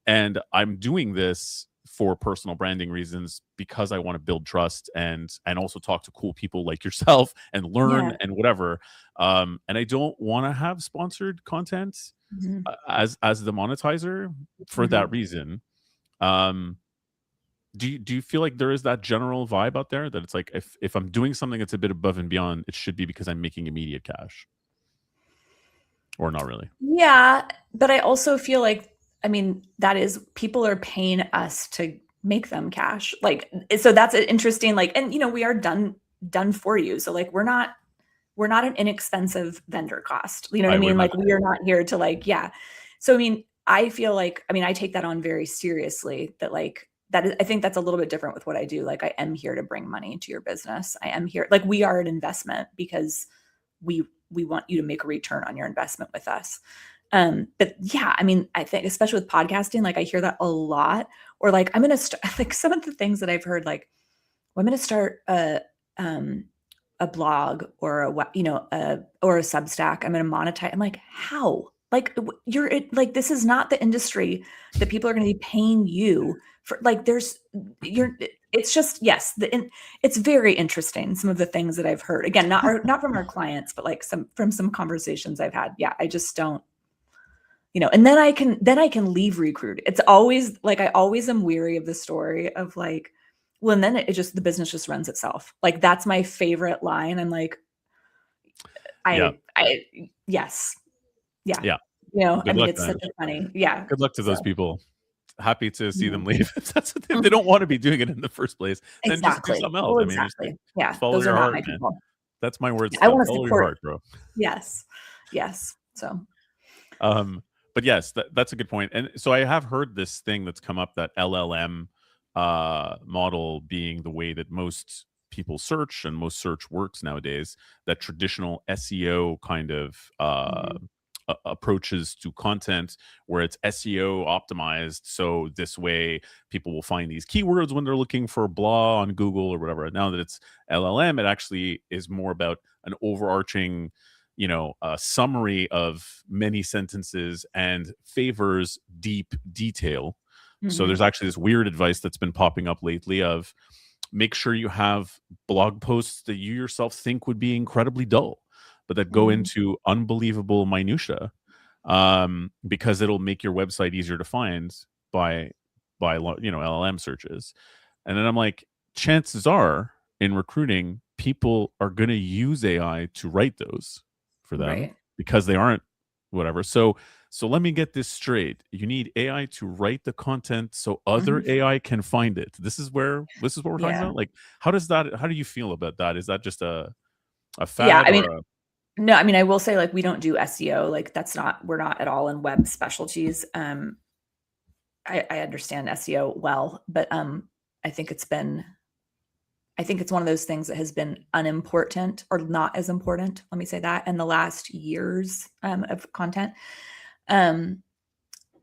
And I'm doing this for personal branding reasons because I want to build trust and also talk to cool people like yourself and learn Yeah. and whatever. And I don't want to have sponsored content Mhm. as the monetizer for that Mhm. reason. Um, do you feel like there is that general vibe out there that it's like, if I'm doing something that's a bit above and beyond, it should be because I'm making immediate cash, or not really? Yeah, but I also feel like, I mean, that is, people are paying us to make them cash. Like, so that's an interesting, like, and we are done for you. So like, we're not an inexpensive vendor cost. You know what I I would mean? Like, imagine. we are not here to like, yeah. So I mean, I feel like, I mean, I take that on very seriously, that like, that is, I think that's a little bit different with what I do. Like, I am here to bring money into your business. I am here, like, we are an investment because we want you to make a return on your investment with us. But yeah, I mean, I think especially with podcasting, like, I hear that a lot. Or like, I'm gonna start like, some of the things that I've heard, like, well, I'm gonna start a blog or or a Substack. I'm going to monetize. I'm like, how? Like like, this is not the industry that people are going to be paying you for. Like, it's just, yes. It's very interesting. Some of the things that I've heard, again, not from our clients, but like from some conversations I've had. Yeah. I just don't, and then I can leave Recruit. It's always like, I always am weary of the story of like, well, and then the business just runs itself. Like, that's my favorite line. I'm like, Yeah. yes. Yeah. Yeah. I Good mean, luck, it's man. such a funny, yeah. Good luck to those So, people. Happy to see them mhm. leave. If they don't want to be doing it in the first place, then just do Exactly. something else. Well, I mean, exactly. Yeah. follow Those are your not heart, my man. people. That's my words Yeah, to I them. want to Follow your support. heart, bro. Yes. Yes. So, But yes, that's a good point. And so I have heard this thing that's come up, that LLM model being the way that most people search and most search works nowadays. That traditional SEO kind of mhm, approaches to content, where it's SEO optimized. So this way, people will find these keywords when they're looking for blah on Google or whatever. Now that it's LLM, it actually is more about an overarching, a summary of many sentences and favors deep detail. So there's mhm, actually this weird advice that's been popping up lately of, make sure you have blog posts that you yourself think would be incredibly dull, but that go mhm. into unbelievable minutia, because it'll make your website easier to find by LLM searches. And then I'm like, chances are in recruiting, people are going to use AI to write those for them Right. because they aren't whatever. So let me get this straight. You need AI to write the content so other Mhm. AI can find it. This is what we're talking Yeah. about. Like, how do you feel about that? Is that just a Yeah. fad I mean, or a no, I mean, I will say, like, we don't do SEO. Like, we're not at all in web specialties. I understand SEO well, but I think it's been I think it's one of those things that has been unimportant, or not as important, let me say that, in the last years of content. Um,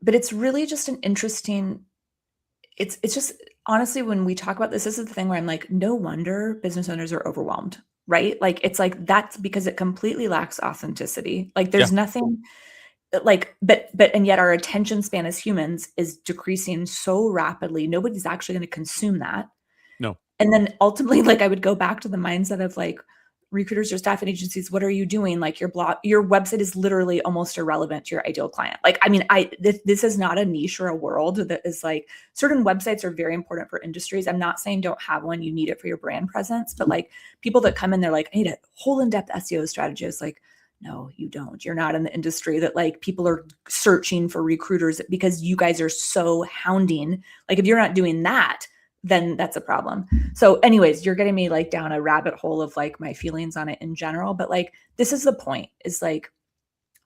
but it's really just an interesting. It's just, honestly, when we talk about this is the thing where I'm like, no wonder business owners are overwhelmed, right? Like, it's like, that's because it completely lacks authenticity. Like, yeah, there's nothing like, and yet our attention span as humans is decreasing so rapidly. Nobody's actually going to consume that. no, And then ultimately, like, I would go back to the mindset of like, recruiters or staffing agencies, what are you doing? Like, your website is literally almost irrelevant to your ideal client. Like, I mean, this is not a niche or a world that is like, certain websites are very important for industries. I'm not saying don't have one. You need it for your brand presence, but like, people that come in, they're like, I need a whole in-depth SEO strategy. It's like, no, you don't. You're not in the industry that like people are searching for recruiters, because you guys are so hounding. Like, if you're not doing that, then that's a problem. So anyways, you're getting me like down a rabbit hole of like my feelings on it in general, but like, this is the point, is like,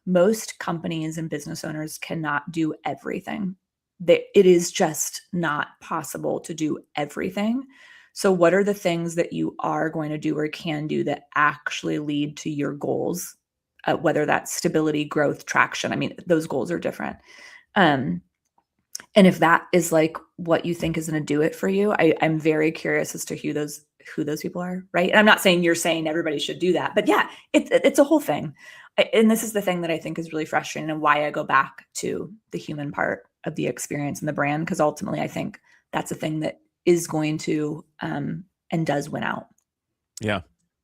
most companies and business owners cannot do everything. It is just not possible to do everything. So what are the things that you are going to do or can do that actually lead to your goals? Whether that's stability, growth, traction. I mean, those goals are different. Um, and if that is like what you think is going to do it for you, I'm very curious as to who those people are, right? And I'm not saying you're saying everybody should do that, but yeah, it's a whole thing. And this is the thing that I think is really frustrating, and why I go back to the human part of the experience and the brand, because ultimately I think that's a thing that is going to and does win out. yeah.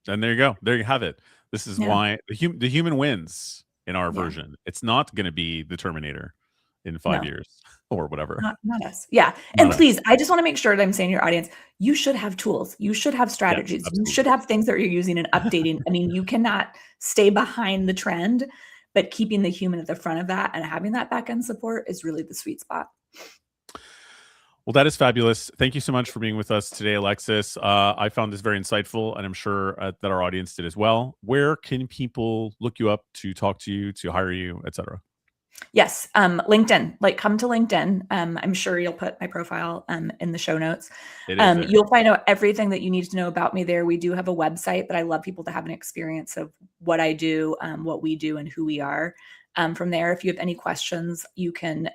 And there you go. There you have it. This is Yeah, why the human wins in our yeah, version. It's not going to be the Terminator in 5 no. years or whatever. Not us. Yeah. And Not us. please, I just want to make sure that I'm saying to your audience, you should have tools. You should have Yes, strategies. You should absolutely. have things that you're using and updating. I mean, you cannot stay behind the trend, but keeping the human at the front of that and having that back end support is really the sweet spot. Well, that is fabulous. Thank you so much for being with us today, Alexis. I found this very insightful, and I'm sure that our audience did as well. Where can people look you up, to talk to you, to hire you, etc.? Yes. LinkedIn, like, come to LinkedIn. I'm sure you'll put my profile in the show notes. It is there. You'll find out everything that you need to know about me there. We do have a website, but I love people to have an experience of what I do, what we do, and who we are. from there. If you have any questions, you can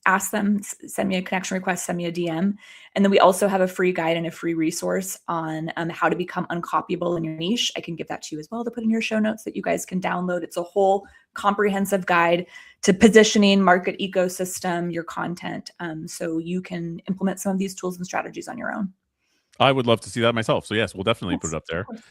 ask them, send me a connection request, send me a DM. And then we also have a free guide and a free resource on how to become uncopyable in your niche. I can give that to you as well to put in your show notes that you guys can download. It's a whole comprehensive guide to positioning, market ecosystem, your content, so you can implement some of these tools and strategies on your own. I would love to see that myself. So yes, we'll definitely put it up there. Okay.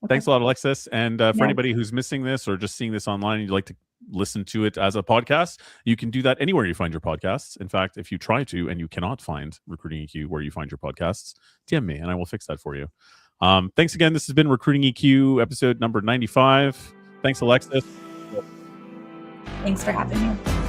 Thanks a lot, Alexis. And for Yeah. anybody who's missing this or just seeing this online and you'd like to listen to it as a podcast, you can do that anywhere you find your podcasts. In fact, if you try to and you cannot find Recruiting EQ where you find your podcasts, DM me and I will fix that for you. Thanks again. This has been Recruiting EQ episode number 95. Thanks, Alexis. Thanks for having me.